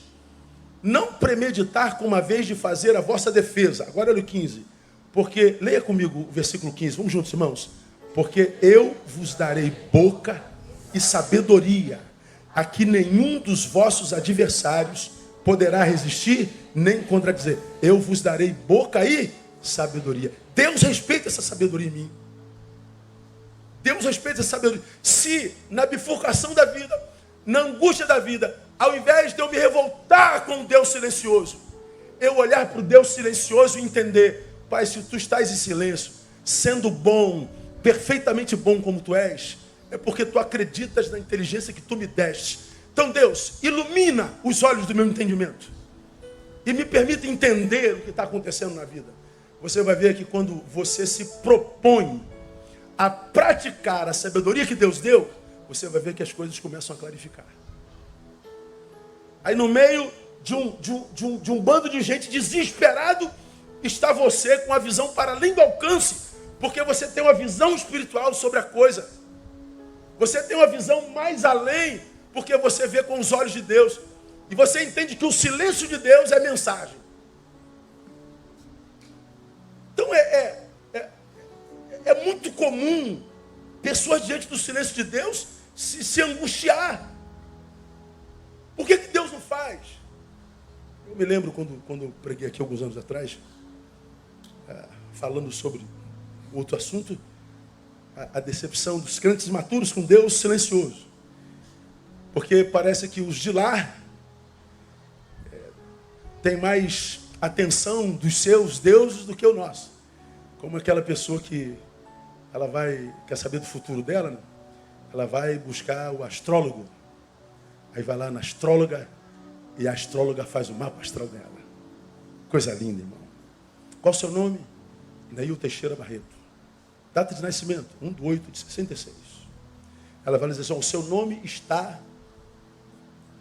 não premeditar com uma vez de fazer a vossa defesa. Agora olha o 15. Porque, leia comigo o versículo 15. Vamos juntos, irmãos. Porque eu vos darei boca e sabedoria, a que nenhum dos vossos adversários poderá resistir nem contradizer. Eu vos darei boca e sabedoria. Deus respeita essa sabedoria em mim. Deus respeita essa sabedoria. Se na bifurcação da vida, na angústia da vida, ao invés de eu me revoltar com o Deus silencioso, eu olhar para o Deus silencioso e entender, Pai, se tu estás em silêncio, sendo bom, perfeitamente bom como tu és, é porque tu acreditas na inteligência que tu me deste. Então, Deus, ilumina os olhos do meu entendimento e me permita entender o que está acontecendo na vida. Você vai ver que quando você se propõe a praticar a sabedoria que Deus deu, você vai ver que as coisas começam a clarificar. Aí no meio de um bando de gente desesperado, está você com a visão para além do alcance, porque você tem uma visão espiritual sobre a coisa. Você tem uma visão mais além, porque você vê com os olhos de Deus. E você entende que o silêncio de Deus é mensagem. Então é muito comum pessoas diante do silêncio de Deus se angustiar. Por que Deus não faz? Eu me lembro quando eu preguei aqui alguns anos atrás, falando sobre outro assunto, a decepção dos crentes maturos com Deus silencioso. Porque parece que os de lá têm mais atenção dos seus deuses do que o nosso. Como aquela pessoa que ela quer saber do futuro dela, né? Ela vai buscar o astrólogo. Aí vai lá na astróloga e a astróloga faz o mapa astral dela. Coisa linda, irmão. Qual o seu nome? Neil Teixeira Barreto. Data de nascimento, 1/8/66. Ela vai dizer assim, o seu nome está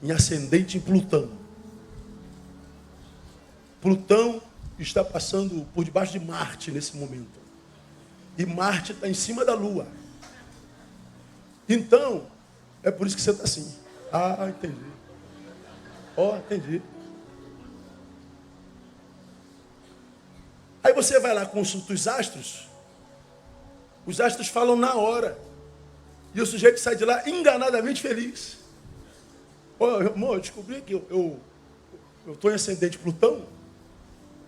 em ascendente em Plutão. Plutão está passando por debaixo de Marte nesse momento. E Marte está em cima da Lua. Então, é por isso que você está assim. Ah, entendi. Entendi. Aí você vai lá, consulta os astros falam na hora. E o sujeito sai de lá enganadamente feliz. Irmão, eu descobri que eu estou em ascendente Plutão,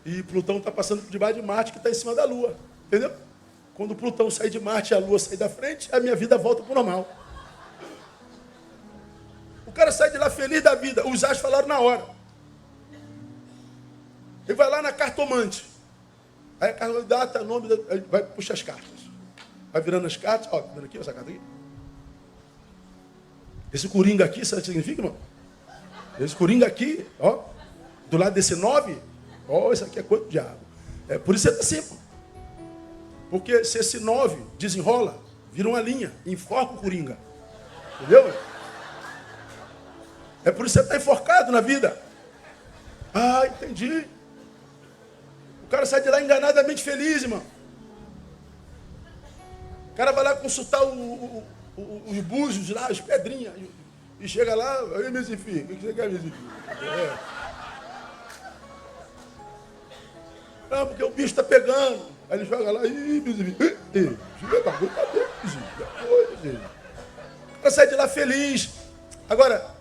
e Plutão está passando por debaixo de Marte, que está em cima da Lua. Entendeu? Quando Plutão sair de Marte e a Lua sair da frente, a minha vida volta para o normal. O cara sai de lá feliz da vida. Os astros falaram na hora. Ele vai lá na cartomante. Aí a cartomante data, nome, vai puxar as cartas. Vai virando as cartas. Ó, tá vendo aqui, essa carta aqui? Esse coringa aqui, sabe o que significa, irmão? Esse coringa aqui, ó, do lado desse 9, ó, esse aqui é quanto diabo. É por isso você está assim, pô. Porque se esse 9 desenrola, vira uma linha, enforca o coringa. Entendeu? É por isso que você está enforcado na vida. Ah, entendi. O cara sai de lá enganadamente feliz, irmão. O cara vai lá consultar os búzios lá, as pedrinhas. E chega lá, aí, meu filho, o que você quer, meu filho? Ah, porque o bicho está pegando. Aí ele joga lá, ih, meu filho. O cara sai de lá feliz. Agora,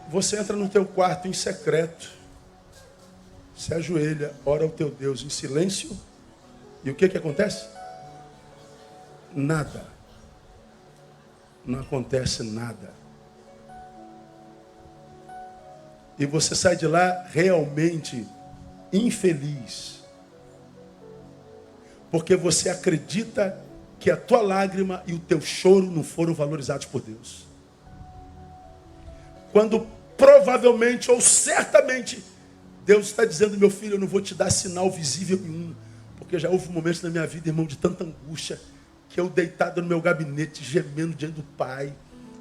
você entra no teu quarto em secreto, se ajoelha, ora ao teu Deus em silêncio, e o que acontece? Nada. Não acontece nada. E você sai de lá realmente infeliz. Porque você acredita que a tua lágrima e o teu choro não foram valorizados por Deus. Quando provavelmente ou certamente Deus está dizendo, meu filho, eu não vou te dar sinal visível nenhum. Porque já houve momentos na minha vida, irmão, de tanta angústia, que eu deitado no meu gabinete, gemendo diante do Pai,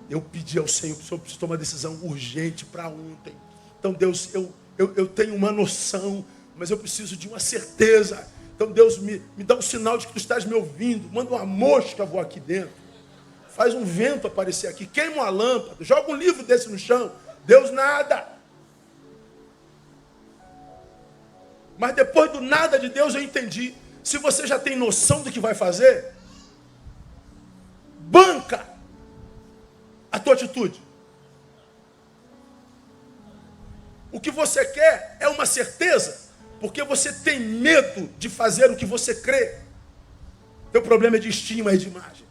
eu pedi ao Senhor, eu preciso tomar uma decisão urgente para ontem. Então, Deus, eu tenho uma noção, mas eu preciso de uma certeza. Então, Deus, me dá um sinal de que tu estás me ouvindo. Manda uma mosca voar aqui dentro. Faz um vento aparecer aqui. Queima uma lâmpada. Joga um livro desse no chão. Deus, nada. Mas depois do nada de Deus, eu entendi. Se você já tem noção do que vai fazer, banca a tua atitude. O que você quer é uma certeza, porque você tem medo de fazer o que você crê. Teu problema é de estima e de imagem.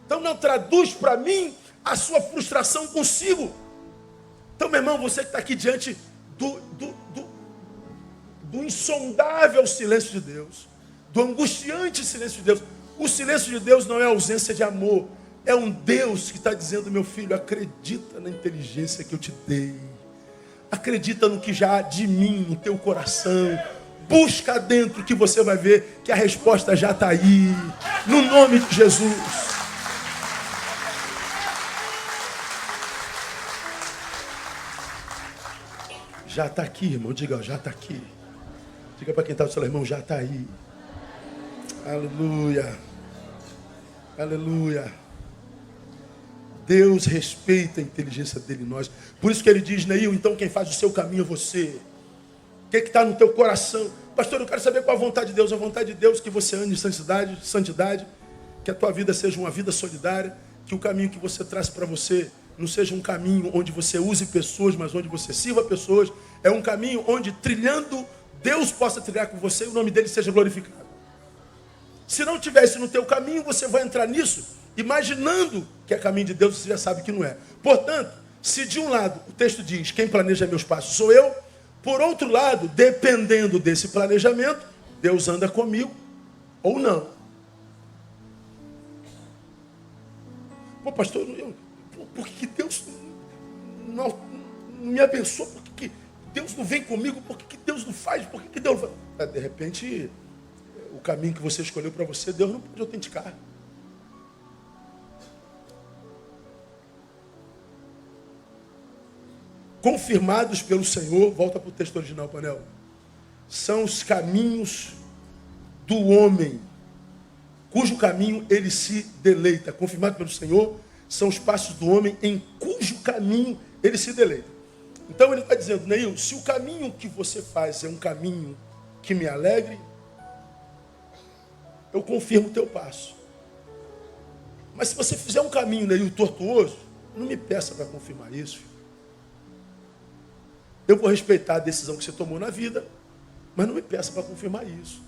Então não traduz para mim a sua frustração consigo. Então, meu irmão, você que está aqui diante do insondável silêncio de Deus, do angustiante silêncio de Deus. O silêncio de Deus não é ausência de amor. É um Deus que está dizendo, meu filho, acredita na inteligência que eu te dei. Acredita no que já há de mim, no teu coração. Busca dentro que você vai ver que a resposta já está aí. No nome de Jesus. Já está aqui, irmão. Diga, já está aqui. Diga para quem está do seu irmão, já está aí. Aleluia. Aleluia. Deus respeita a inteligência dele em nós. Por isso que ele diz, Neil, então quem faz o seu caminho é você. O que está no teu coração? Pastor, eu quero saber qual a vontade de Deus. A vontade de Deus é que você ande em santidade, que a tua vida seja uma vida solidária, que o caminho que você traz para você não seja um caminho onde você use pessoas, mas onde você sirva pessoas. É um caminho onde, trilhando, Deus possa trilhar com você e o nome dele seja glorificado. Se não tivesse no teu caminho, você vai entrar nisso, imaginando que é caminho de Deus, você já sabe que não é. Portanto, se de um lado o texto diz, quem planeja meus passos sou eu, por outro lado, dependendo desse planejamento, Deus anda comigo ou não. Pô, pastor, por que Deus não me abençoa? Por que Deus não vem comigo? Por que Deus não faz? Por que Deus não faz? De repente, o caminho que você escolheu para você, Deus não pode autenticar. Confirmados pelo Senhor, volta para o texto original, Panel, são os caminhos do homem, cujo caminho ele se deleita. Confirmado pelo Senhor, são os passos do homem em cujo caminho ele se deleita. Então ele está dizendo, Neil, se o caminho que você faz é um caminho que me alegre, eu confirmo o teu passo. Mas se você fizer um caminho, Neil, tortuoso, não me peça para confirmar isso. Eu vou respeitar a decisão que você tomou na vida, mas não me peça para confirmar isso.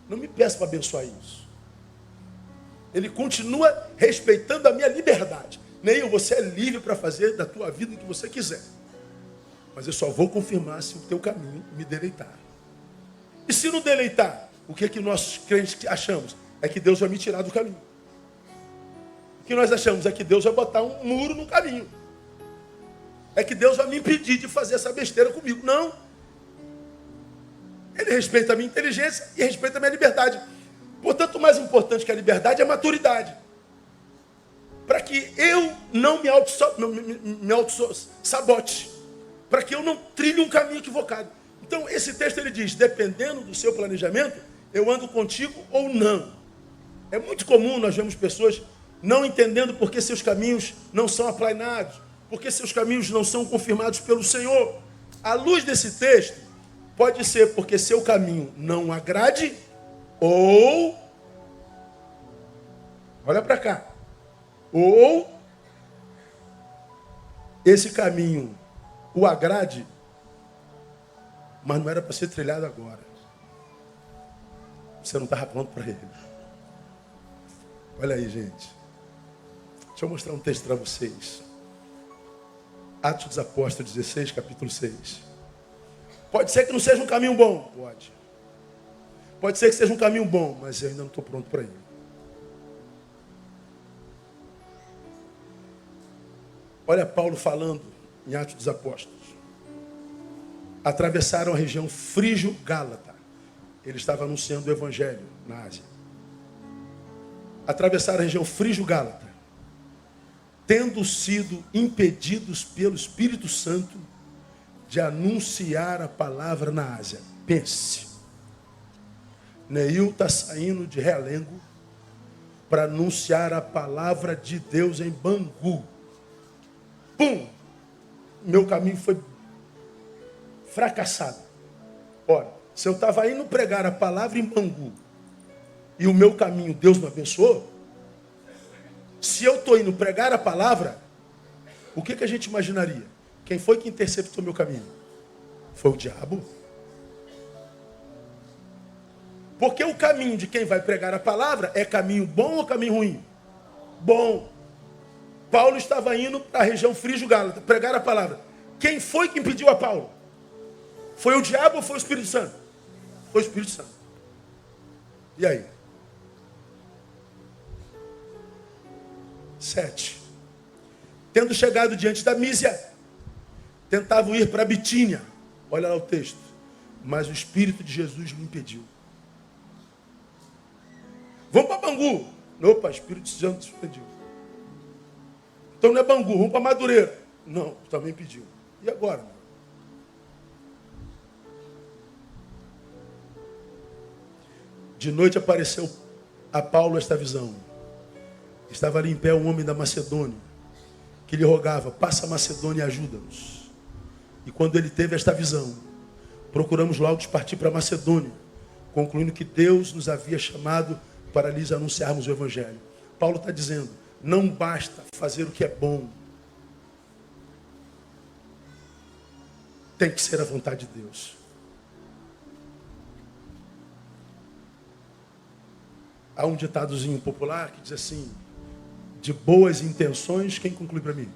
Não me peça para abençoar isso. Ele continua respeitando a minha liberdade. Neil, você é livre para fazer da tua vida o que você quiser. Mas eu só vou confirmar se o teu caminho me deleitar. E se não deleitar, o que nós crentes achamos? É que Deus vai me tirar do caminho. O que nós achamos é que Deus vai botar um muro no caminho. É que Deus vai me impedir de fazer essa besteira comigo. Não. Ele respeita a minha inteligência e respeita a minha liberdade. Portanto, o mais importante que a liberdade é a maturidade. Para que eu não me auto-sabote. Para que eu não trilhe um caminho equivocado. Então, esse texto ele diz, dependendo do seu planejamento, eu ando contigo ou não. É muito comum nós vemos pessoas não entendendo porque seus caminhos não são aplainados, porque seus caminhos não são confirmados pelo Senhor. À luz desse texto, pode ser porque seu caminho não agrade, ou, olha para cá, ou esse caminho o agrade, mas não era para ser trilhado agora. Você não estava pronto para ele. Olha aí, gente. Deixa eu mostrar um texto para vocês. Atos dos Apóstolos 16, capítulo 6. Pode ser que não seja um caminho bom. Pode. Pode ser que seja um caminho bom, mas eu ainda não estou pronto para ele. Olha Paulo falando em Atos dos Apóstolos. Atravessaram a região frígio-gálata. Ele estava anunciando o evangelho na Ásia. Atravessaram a região frígio-gálata, tendo sido impedidos pelo Espírito Santo de anunciar a palavra na Ásia. Pense. Neil está saindo de Realengo para anunciar a palavra de Deus em Bangu. Pum! Meu caminho foi fracassado. Ora, se eu estava indo pregar a palavra em Bangu e o meu caminho Deus me abençoou, se eu estou indo pregar a palavra, o que a gente imaginaria? Quem foi que interceptou meu caminho? Foi o diabo. Porque o caminho de quem vai pregar a palavra é caminho bom ou caminho ruim? Bom. Paulo estava indo para a região frígio-gálata, pregar a palavra. Quem foi que impediu a Paulo? Foi o diabo ou foi o Espírito Santo? Foi o Espírito Santo. E aí? 7. Tendo chegado diante da Mísia, tentavam ir para a Bitínia. Olha lá o texto. Mas o Espírito de Jesus o impediu. Vamos para Bangu. Opa, o Espírito Santo impediu. Então não é Bangu, vamos para Madureira. Não, também pediu. E agora? De noite apareceu a Paulo esta visão. Estava ali em pé um homem da Macedônia, que lhe rogava: passa a Macedônia e ajuda-nos. E quando ele teve esta visão, procuramos logo partir para a Macedônia, concluindo que Deus nos havia chamado para lhes anunciarmos o Evangelho. Paulo está dizendo: não basta fazer o que é bom, tem que ser a vontade de Deus. Há um ditadozinho popular que diz assim: de boas intenções, quem conclui para mim?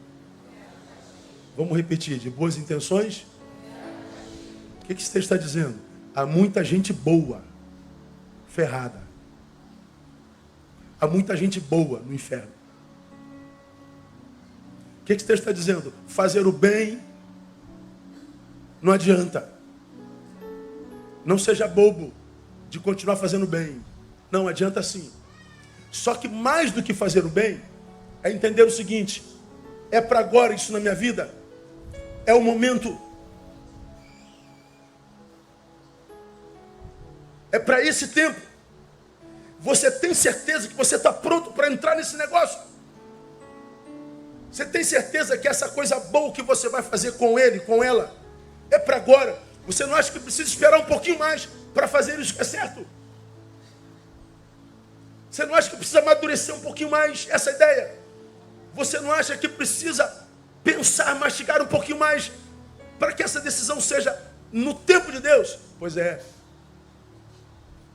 Vamos repetir: de boas intenções? O que esse texto está dizendo? Há muita gente boa, ferrada. Há muita gente boa no inferno. O que esse texto está dizendo? Fazer o bem não adianta. Não seja bobo de continuar fazendo o bem. Não, adianta sim. Só que mais do que fazer o bem, é entender o seguinte: é para agora isso na minha vida? É o momento? É para esse tempo? Você tem certeza que você está pronto para entrar nesse negócio? Você tem certeza que essa coisa boa que você vai fazer com ele, com ela, é para agora? Você não acha que precisa esperar um pouquinho mais para fazer isso que é certo? Você não acha que precisa amadurecer um pouquinho mais essa ideia? Você não acha que precisa pensar, mastigar um pouquinho mais para que essa decisão seja no tempo de Deus? Pois é.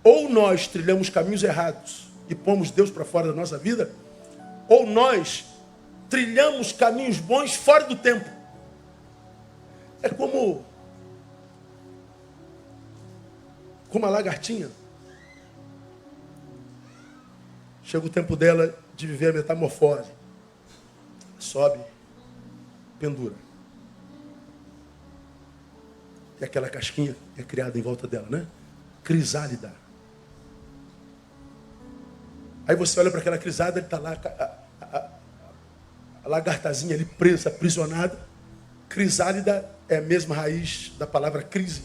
Ou nós trilhamos caminhos errados e pomos Deus para fora da nossa vida, ou nós trilhamos caminhos bons fora do tempo. É como a lagartinha. Chega o tempo dela de viver a metamorfose. Sobe, pendura. E aquela casquinha é criada em volta dela, né? Crisálida. Aí você olha para aquela crisálida, ele está lá, a lagartazinha ali presa, aprisionada. Crisálida é a mesma raiz da palavra crise.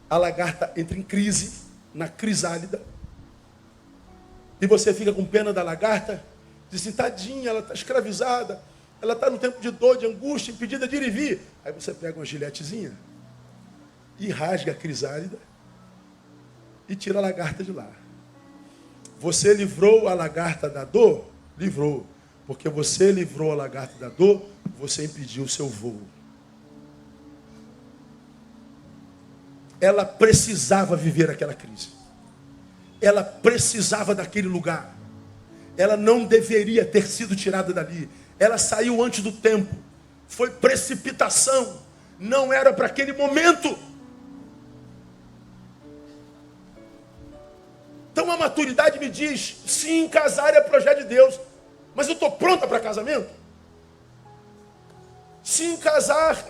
A lagarta entra em crise, na crisálida. E você fica com pena da lagarta, diz assim: tadinha, ela está escravizada, ela está no tempo de dor, de angústia, impedida de ir e vir. Aí você pega uma giletezinha e rasga a crisálida e tira a lagarta de lá. Você livrou a lagarta da dor? Livrou. Porque você livrou a lagarta da dor, você impediu o seu voo. Ela precisava viver aquela crise. Ela precisava daquele lugar. Ela não deveria ter sido tirada dali. Ela saiu antes do tempo. Foi precipitação. Não era para aquele momento. Então a maturidade me diz: sim, casar é projeto de Deus. Mas eu estou pronta para casamento? Sim, casar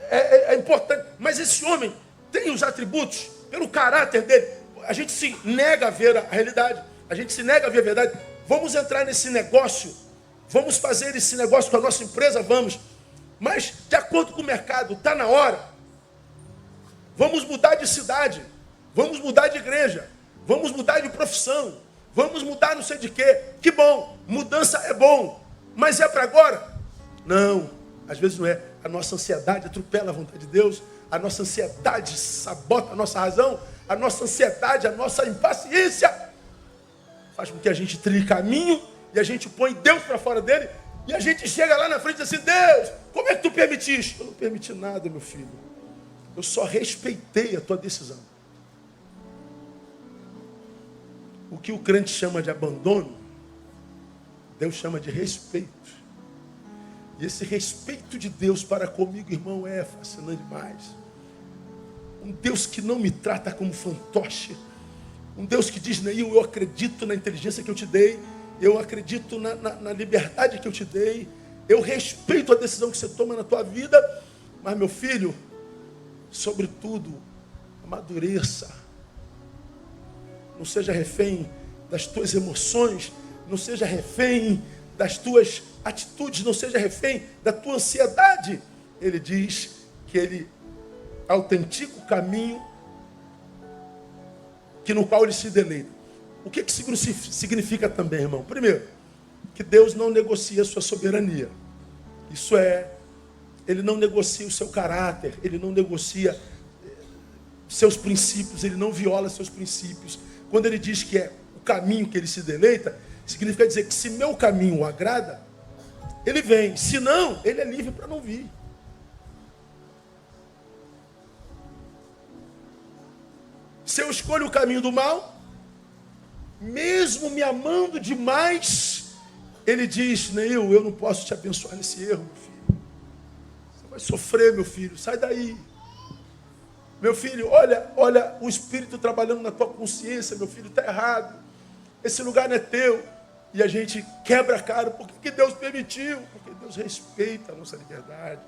é importante. Mas esse homem tem os atributos, pelo caráter dele. A gente se nega a ver a realidade. A gente se nega a ver a verdade. Vamos entrar nesse negócio. Vamos fazer esse negócio com a nossa empresa? Vamos. Mas, de acordo com o mercado, está na hora. Vamos mudar de cidade. Vamos mudar de igreja. Vamos mudar de profissão. Vamos mudar não sei de quê. Que bom. Mudança é bom. Mas é para agora? Não. Às vezes não é. A nossa ansiedade atropela a vontade de Deus. A nossa ansiedade sabota a nossa razão. A nossa ansiedade, a nossa impaciência faz com que a gente trilhe caminho e a gente põe Deus para fora dele e a gente chega lá na frente e diz assim: Deus, como é que tu permitiste? Eu não permiti nada, meu filho. Eu só respeitei a tua decisão. O que o crente chama de abandono, Deus chama de respeito. E esse respeito de Deus para comigo, irmão, é fascinante demais. Um Deus que não me trata como fantoche. Um Deus que diz: Neil, eu acredito na inteligência que eu te dei. Eu acredito na liberdade que eu te dei. Eu respeito a decisão que você toma na tua vida. Mas, meu filho, sobretudo, amadureça. Não seja refém das tuas emoções. Não seja refém das tuas atitudes. Não seja refém da tua ansiedade. Ele diz que ele autentica o caminho que no qual ele se deleita. O que significa também, irmão? Primeiro, que Deus não negocia a sua soberania. Isso é, ele não negocia o seu caráter, ele não negocia seus princípios, ele não viola seus princípios. Quando ele diz que é o caminho que ele se deleita, significa dizer que se meu caminho o agrada, ele vem. Se não, ele é livre para não vir. Se eu escolho o caminho do mal, mesmo me amando demais, ele diz, Neil, eu não posso te abençoar nesse erro, meu filho. Você vai sofrer, meu filho, sai daí. Meu filho, olha o Espírito trabalhando na tua consciência, meu filho, está errado. Esse lugar não é teu. E a gente quebra a cara. Por que Deus permitiu? Porque Deus respeita a nossa liberdade.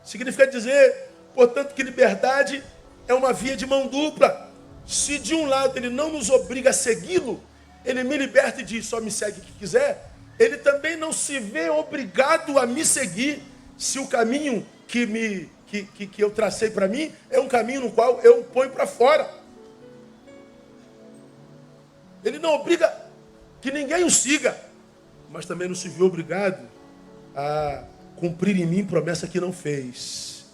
Significa dizer, portanto, que liberdade é uma via de mão dupla. Se de um lado ele não nos obriga a segui-lo, ele me liberta e diz, só me segue o que quiser, ele também não se vê obrigado a me seguir se o caminho que eu tracei para mim é um caminho no qual eu ponho para fora. Ele não obriga que ninguém o siga, mas também não se vê obrigado a cumprir em mim promessa que não fez.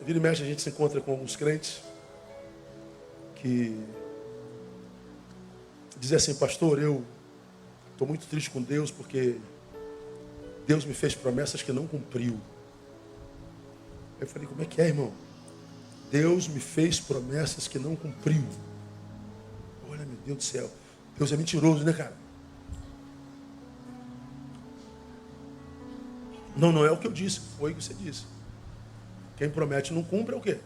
Vira e mexe, a gente se encontra com alguns crentes que dizem assim, pastor, eu estou muito triste com Deus porque Deus me fez promessas que não cumpriu. Eu falei, como é que é, irmão? Deus me fez promessas que não cumpriu. Olha, meu Deus do céu. Deus é mentiroso, né, cara? Não é o que eu disse. Foi o que você disse. Quem promete e não cumpre é o quê?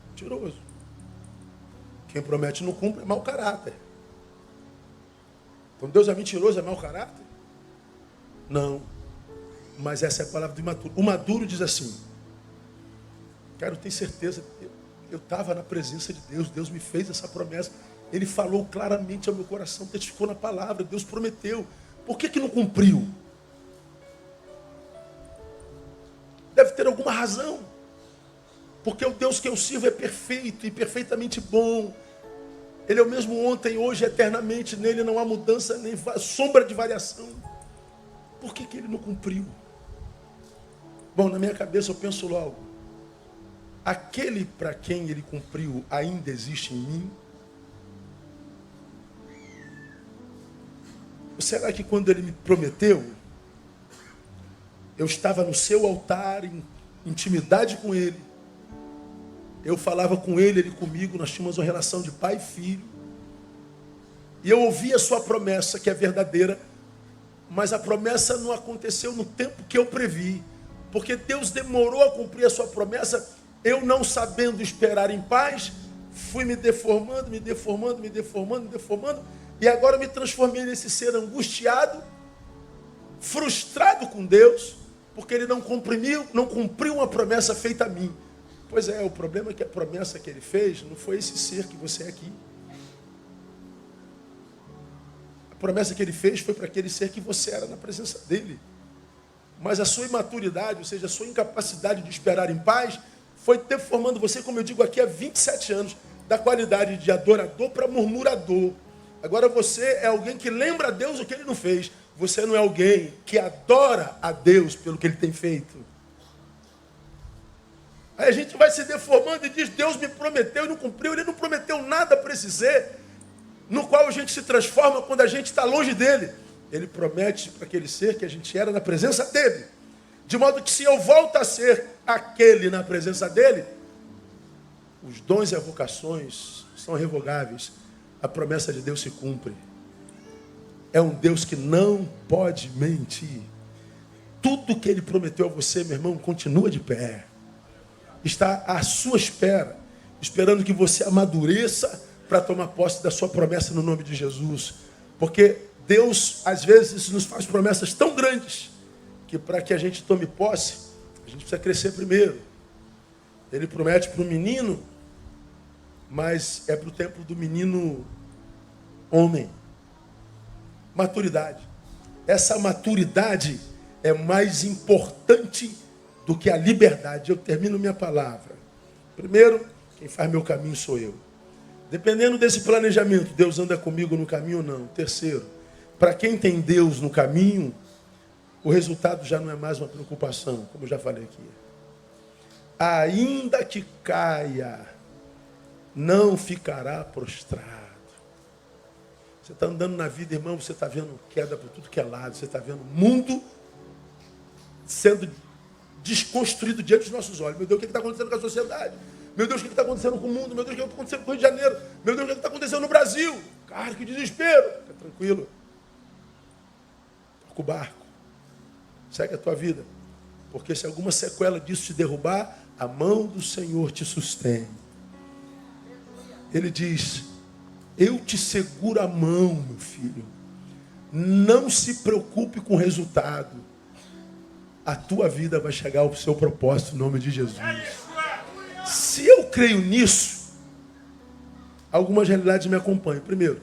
Mentiroso. Quem promete e não cumpre é mau caráter. Então Deus é mentiroso, é mau caráter? Não. Mas essa é a palavra do imaturo. O maduro diz assim, cara, eu tenho certeza, eu estava na presença de Deus, Deus me fez essa promessa, Ele falou claramente ao meu coração, testificou na palavra, Deus prometeu. Por que não cumpriu? Deve ter alguma razão. Porque o Deus que eu sirvo é perfeito e perfeitamente bom. Ele é o mesmo ontem, hoje, eternamente. Nele não há mudança, nem sombra de variação. Por que ele não cumpriu? Bom, na minha cabeça eu penso logo. Aquele para quem ele cumpriu ainda existe em mim? Ou será que quando ele me prometeu, eu estava no seu altar, em intimidade com ele, eu falava com ele, ele comigo, nós tínhamos uma relação de pai e filho, e eu ouvi a sua promessa, que é verdadeira, mas a promessa não aconteceu no tempo que eu previ, porque Deus demorou a cumprir a sua promessa, eu não sabendo esperar em paz, fui me deformando, e agora eu me transformei nesse ser angustiado, frustrado com Deus, porque ele não cumpriu uma promessa feita a mim. Pois é, o problema é que a promessa que ele fez não foi esse ser que você é aqui. A promessa que ele fez foi para aquele ser que você era na presença dele. Mas a sua imaturidade, ou seja, a sua incapacidade de esperar em paz, foi deformando você, como eu digo aqui há 27 anos, da qualidade de adorador para murmurador. Agora você é alguém que lembra a Deus o que ele não fez. Você não é alguém que adora a Deus pelo que ele tem feito. Aí a gente vai se deformando e diz, Deus me prometeu e não cumpriu. Ele não prometeu nada para esse ser, no qual a gente se transforma quando a gente está longe dele. Ele promete para aquele ser que a gente era na presença dele. De modo que se eu volto a ser aquele na presença dele, os dons e as vocações são revogáveis. A promessa de Deus se cumpre. É um Deus que não pode mentir. Tudo que ele prometeu a você, meu irmão, continua de pé. Está à sua espera, esperando que você amadureça para tomar posse da sua promessa no nome de Jesus. Porque Deus, às vezes, nos faz promessas tão grandes que para que a gente tome posse, a gente precisa crescer primeiro. Ele promete para o menino, mas é para o tempo do menino homem. Maturidade. Essa maturidade é mais importante do que a liberdade. Eu termino minha palavra. Primeiro, quem faz meu caminho sou eu. Dependendo desse planejamento, Deus anda comigo no caminho ou não. Terceiro, para quem tem Deus no caminho, o resultado já não é mais uma preocupação, como eu já falei aqui. Ainda que caia, não ficará prostrado. Você está andando na vida, irmão, você está vendo queda por tudo que é lado, você está vendo o mundo sendo desconstruído diante dos nossos olhos. Meu Deus, o que está acontecendo com a sociedade? Meu Deus, o que está acontecendo com o mundo? Meu Deus, o que está acontecendo com o Rio de Janeiro? Meu Deus, o que está acontecendo no Brasil? Cara, que desespero. Fica tranquilo. Toca o barco. Segue a tua vida. Porque se alguma sequela disso te derrubar, a mão do Senhor te sustém. Ele diz: eu te seguro a mão, meu filho. Não se preocupe com o resultado. A tua vida vai chegar ao seu propósito, no nome de Jesus. Se eu creio nisso, algumas realidades me acompanham. Primeiro,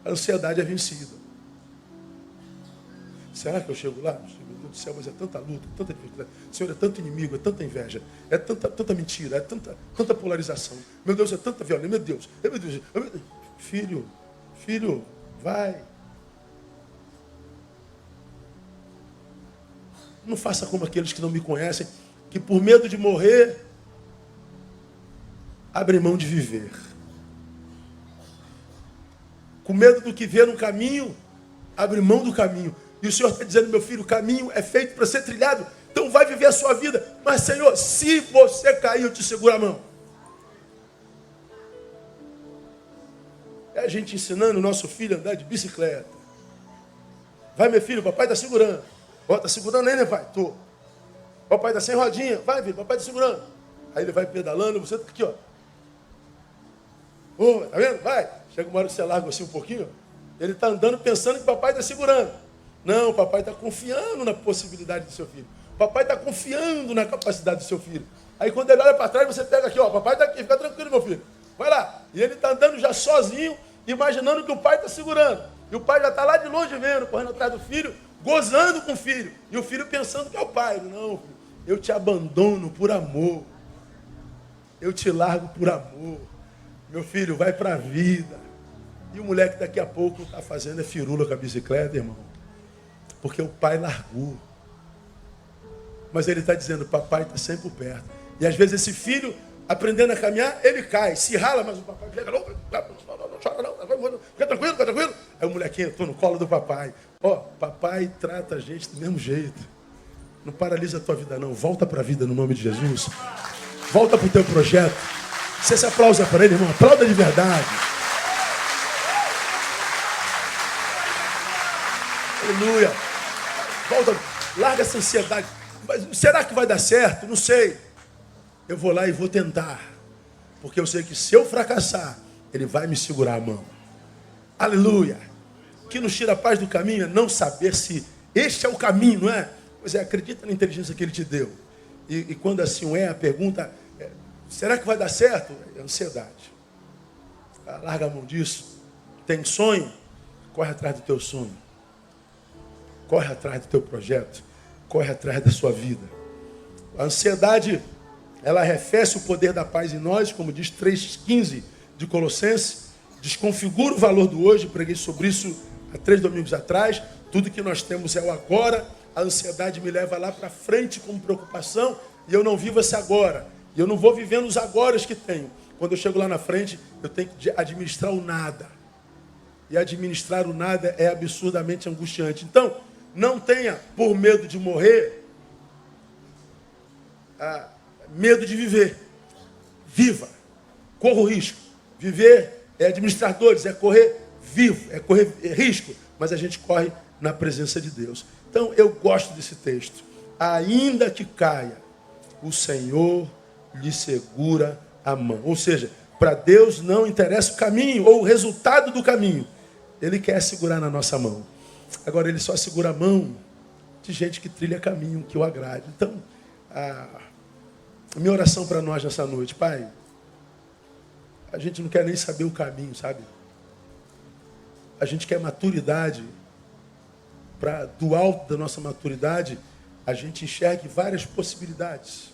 a ansiedade é vencida. Será que eu chego lá? Meu Deus do céu, mas é tanta luta, tanta dificuldade. Senhor, é tanto inimigo, é tanta inveja, é tanta mentira, é tanta polarização. Meu Deus, é tanta violência. Meu Deus. Filho, vai. Não faça como aqueles que não me conhecem, que por medo de morrer, abrem mão de viver. Com medo do que vê no caminho, abre mão do caminho. E o Senhor está dizendo: meu filho, o caminho é feito para ser trilhado, então vai viver a sua vida. Mas, Senhor, se você cair, eu te seguro a mão. É a gente ensinando o nosso filho a andar de bicicleta. Vai, meu filho, o papai está segurando. Ó, está segurando aí, né, pai? Tô. Papai está sem rodinha. Vai, filho, papai está segurando. Aí ele vai pedalando, você está aqui, ó. Oh, tá vendo? Vai. Chega uma hora que você larga assim um pouquinho, ele está andando pensando que o papai está segurando. Não, o papai está confiando na possibilidade do seu filho. O papai está confiando na capacidade do seu filho. Aí quando ele olha para trás, você pega aqui, ó, o papai está aqui, fica tranquilo, meu filho. Vai lá. E ele está andando já sozinho, imaginando que o pai está segurando. E o pai já está lá de longe vendo, correndo atrás do filho, gozando com o filho. E o filho pensando que é o pai. Não, filho, eu te abandono por amor. Eu te largo por amor. Meu filho, vai para a vida. E o moleque daqui a pouco está fazendo firula com a bicicleta, irmão. Porque o pai largou. Mas ele está dizendo: papai está sempre por perto. E às vezes esse filho, aprendendo a caminhar, ele cai, se rala, mas o papai chega: não chora não, fica tranquilo. Aí o molequinho, estou no colo do papai. Ó, papai trata a gente do mesmo jeito. Não paralisa a tua vida não. Volta para a vida no nome de Jesus. Volta para o teu projeto. Se esse aplauso é para ele, irmão, aplauda de verdade. Aleluia. Volta, larga essa ansiedade. Mas será que vai dar certo? Não sei. Eu vou lá e vou tentar. Porque eu sei que se eu fracassar, ele vai me segurar a mão. Aleluia. O que nos tira a paz do caminho é não saber se este é o caminho, não é? Pois é, acredita na inteligência que ele te deu. E quando assim é, a pergunta é: será que vai dar certo? É ansiedade. Larga a mão disso. Tem sonho? Corre atrás do teu sonho. Corre atrás do teu projeto. Corre atrás da sua vida. A ansiedade, ela arrefece o poder da paz em nós, como diz 3,15 de Colossenses. Desconfigura o valor do hoje. Preguei sobre isso há 3 domingos atrás. Tudo que nós temos é o agora. A ansiedade me leva lá para frente como preocupação. E eu não vivo esse agora. E eu não vou vivendo os agoras que tenho. Quando eu chego lá na frente, eu tenho que administrar o nada. E administrar o nada é absurdamente angustiante. Então, não tenha, por medo de morrer, medo de viver. Viva. Corra o risco. Viver é administrar dores, é correr vivo, é correr risco. Mas a gente corre na presença de Deus. Então, eu gosto desse texto. Ainda que caia, o Senhor lhe segura a mão. Ou seja, para Deus não interessa o caminho ou o resultado do caminho. Ele quer segurar na nossa mão. Agora, ele só segura a mão de gente que trilha caminho que o agrade. Então, a minha oração para nós nessa noite: Pai, a gente não quer nem saber o caminho, sabe? A gente quer maturidade. Para do alto da nossa maturidade, a gente enxergue várias possibilidades.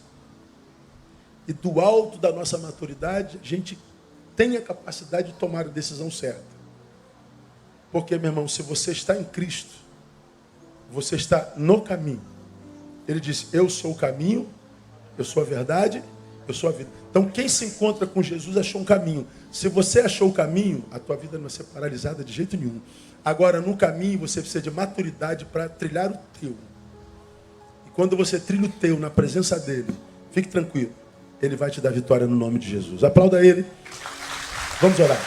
E do alto da nossa maturidade, a gente tem a capacidade de tomar a decisão certa. Porque, meu irmão, se você está em Cristo, você está no caminho. Ele diz, eu sou o caminho, eu sou a verdade, eu sou a vida. Então, quem se encontra com Jesus achou um caminho. Se você achou o caminho, a tua vida não vai ser paralisada de jeito nenhum. Agora, no caminho, você precisa de maturidade para trilhar o teu. E quando você trilha o teu na presença dele, fique tranquilo. Ele vai te dar vitória no nome de Jesus. Aplauda ele. Vamos orar.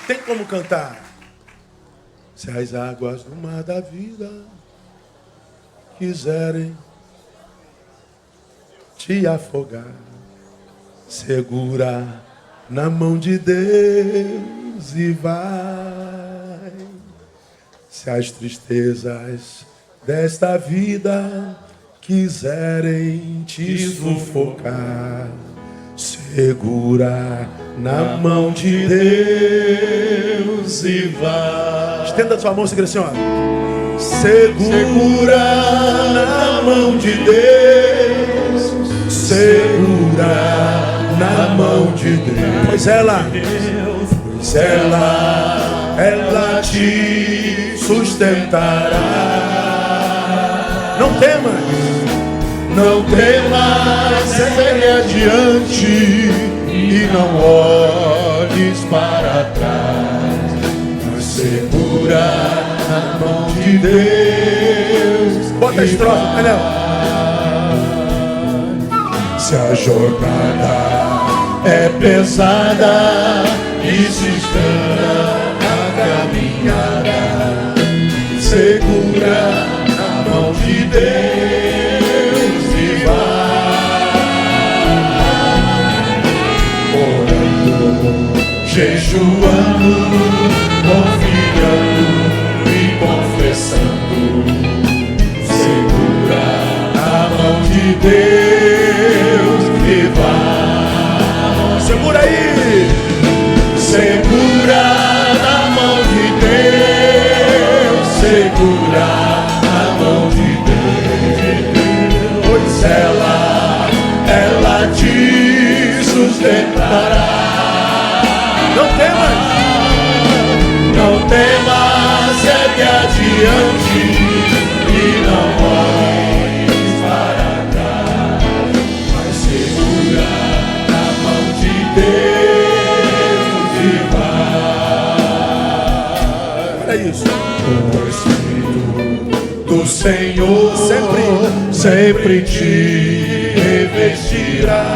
Tem como cantar? Se as águas do mar da vida quiserem te afogar, segura na mão de Deus e vai. Se as tristezas desta vida quiserem te sufocar, segura na mão de Deus e vai. Estenda a sua mão e diga assim, ó. Segura na mão de Deus, segura na mão de Deus. Pois ela te sustentará. Não temas, segue adiante e não olhes para trás. Mas segura na mão de Deus. Bota a estrofe, Daniel. Se a jornada é pesada e se estranha a caminhada, segura na mão de Deus e vai. Orando, jejuando, confiando e confessando, segura na mão de Deus e vai. Segura aí! Segura na mão de Deus, segura na mão de Deus, pois ela te sustentará. Não temas, segue adiante e não olhes para trás, mas segura na mão de Deus e vai. É isso. O Espírito do Senhor sempre te revestirá.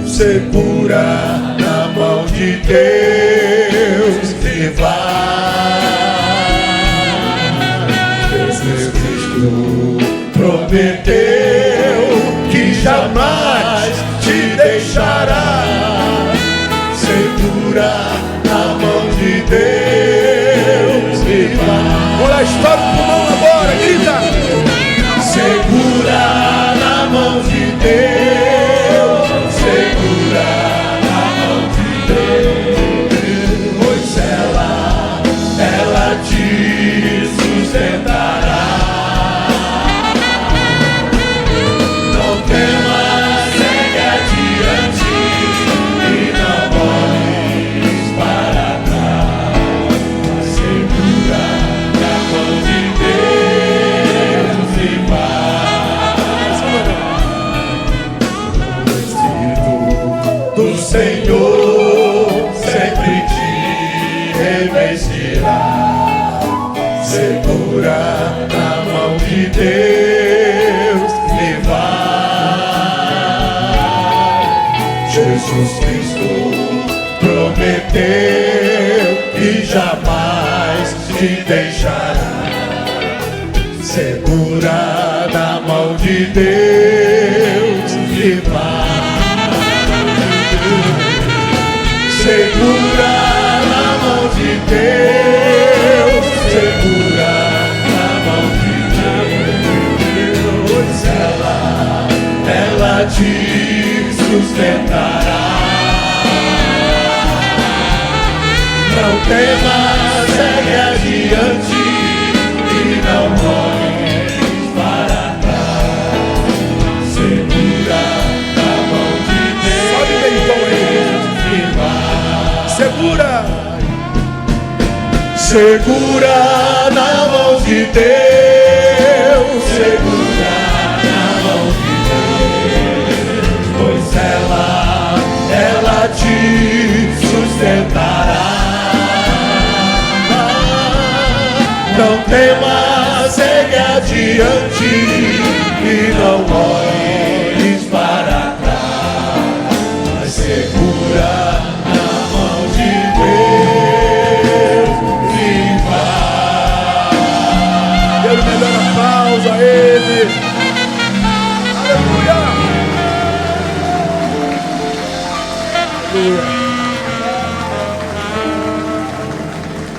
Segura na mão de Deus e vai. Jesus Cristo prometeu que jamais te deixará. Segura na mão de Deus e vai. Olha a história do pulmão agora, grita. Segura na mão de Deus, segura na mão de Deus, pois ela te sustentará. Não temas, segue adiante e não olhes para trás. Segura na mão de Deus e vai. O Espírito do Senhor sempre te revestirá. Segura na mão de Deus e vai. Jesus Cristo prometeu que jamais te deixará. Segura na mão de Deus e vai. Segura na mão de Deus, segura na mão de Deus, pois ela te sustentará. Não temas, segue adiante e não olhes para trás. Segura. Segura na mão de Deus, segura na mão de Deus, pois ela te sustentará. Não temas, segue adiante e não olhes para trás, mas segura na mão de Deus. Dê o melhor aplauso a Ele. Aleluia. Aleluia.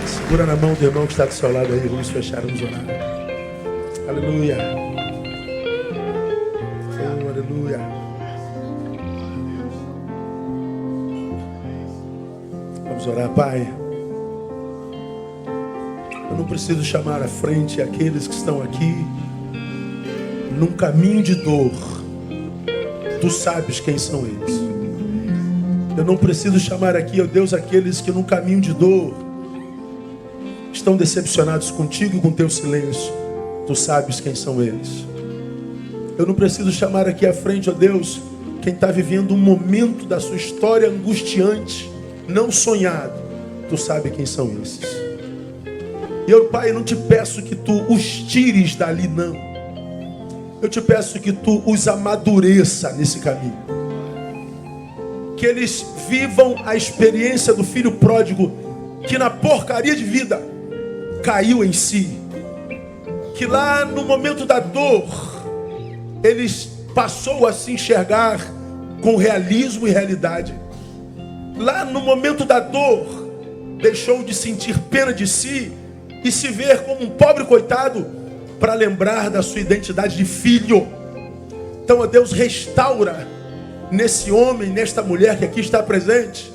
Segura na mão do irmão que está do seu lado aí. Vamos fechar, vamos orar. Aleluia. Oh, aleluia. Vamos orar, Pai. Eu não preciso chamar à frente aqueles que estão aqui num caminho de dor. Tu sabes quem são eles. Eu não preciso chamar aqui, ó Deus, aqueles que num caminho de dor estão decepcionados contigo e com teu silêncio. Tu sabes quem são eles. Eu não preciso chamar aqui à frente, ó Deus, quem está vivendo um momento da sua história angustiante, não sonhado. Tu sabes quem são esses. E eu, Pai, não te peço que tu os tires dali, não. Eu te peço que tu os amadureça nesse caminho. Que eles vivam a experiência do filho pródigo, que na porcaria de vida caiu em si. Que lá no momento da dor, eles passou a se enxergar com realismo e realidade. Lá no momento da dor, deixou de sentir pena de si e se ver como um pobre coitado para lembrar da sua identidade de filho. Então, ó Deus, restaura nesse homem, nesta mulher que aqui está presente,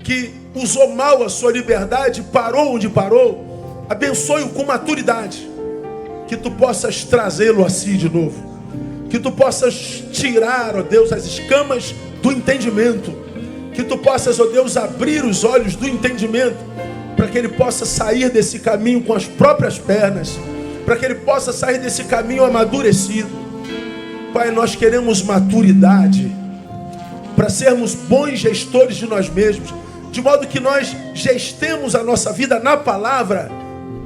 que usou mal a sua liberdade, parou onde parou, abençoe-o com maturidade, que tu possas trazê-lo a si de novo, que tu possas tirar, ó Deus, as escamas do entendimento, que tu possas, ó Deus, abrir os olhos do entendimento, para que ele possa sair desse caminho com as próprias pernas, para que ele possa sair desse caminho amadurecido. Pai, nós queremos maturidade para sermos bons gestores de nós mesmos, de modo que nós gestemos a nossa vida na palavra,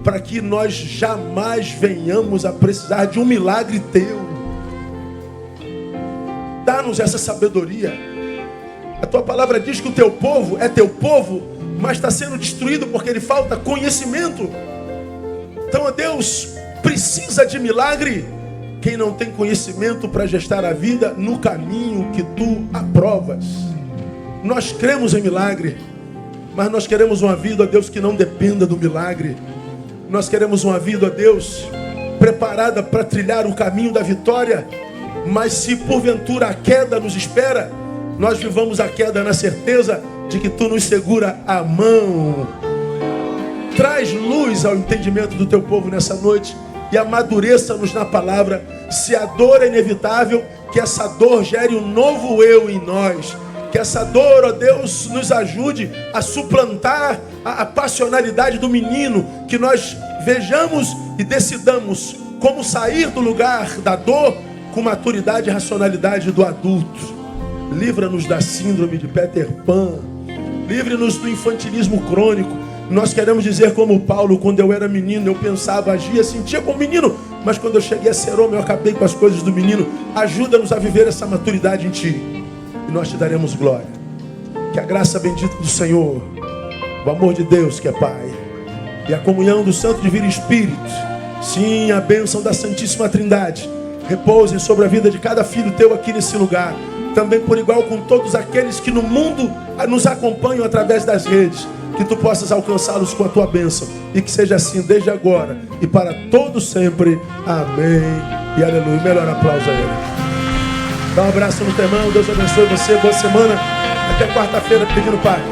para que nós jamais venhamos a precisar de um milagre teu. Dá-nos essa sabedoria. A tua palavra diz que o teu povo é teu povo, mas está sendo destruído porque lhe falta conhecimento. Então, ó Deus, precisa de milagre quem não tem conhecimento para gestar a vida no caminho que tu aprovas. Nós cremos em milagre, mas nós queremos uma vida, ó Deus, que não dependa do milagre. Nós queremos uma vida, ó Deus, preparada para trilhar o caminho da vitória. Mas se porventura a queda nos espera, nós vivamos a queda na certeza de que tu nos segura a mão. Traz luz ao entendimento do teu povo nessa noite e amadureça-nos na palavra. Se a dor é inevitável, que essa dor gere um novo eu em nós. Que essa dor, ó Deus, nos ajude a suplantar a passionalidade do menino. Que nós vejamos e decidamos como sair do lugar da dor com maturidade e racionalidade do adulto. Livra-nos da síndrome de Peter Pan. Livre-nos do infantilismo crônico. Nós queremos dizer como Paulo: quando eu era menino, eu pensava, agia, sentia como menino, mas quando eu cheguei a ser homem, eu acabei com as coisas do menino. Ajuda-nos a viver essa maturidade em ti, e nós te daremos glória. Que a graça bendita do Senhor, o amor de Deus que é Pai, e a comunhão do Santo Divino Espírito, sim, a bênção da Santíssima Trindade, repousem sobre a vida de cada filho teu aqui nesse lugar, também por igual com todos aqueles que no mundo nos acompanham através das redes. Que tu possas alcançá-los com a tua bênção, e que seja assim desde agora e para todo sempre. Amém e aleluia. Melhor aplauso a ele. Dá um abraço no teu irmão. Deus abençoe você. Boa semana. Até quarta-feira, pedindo paz.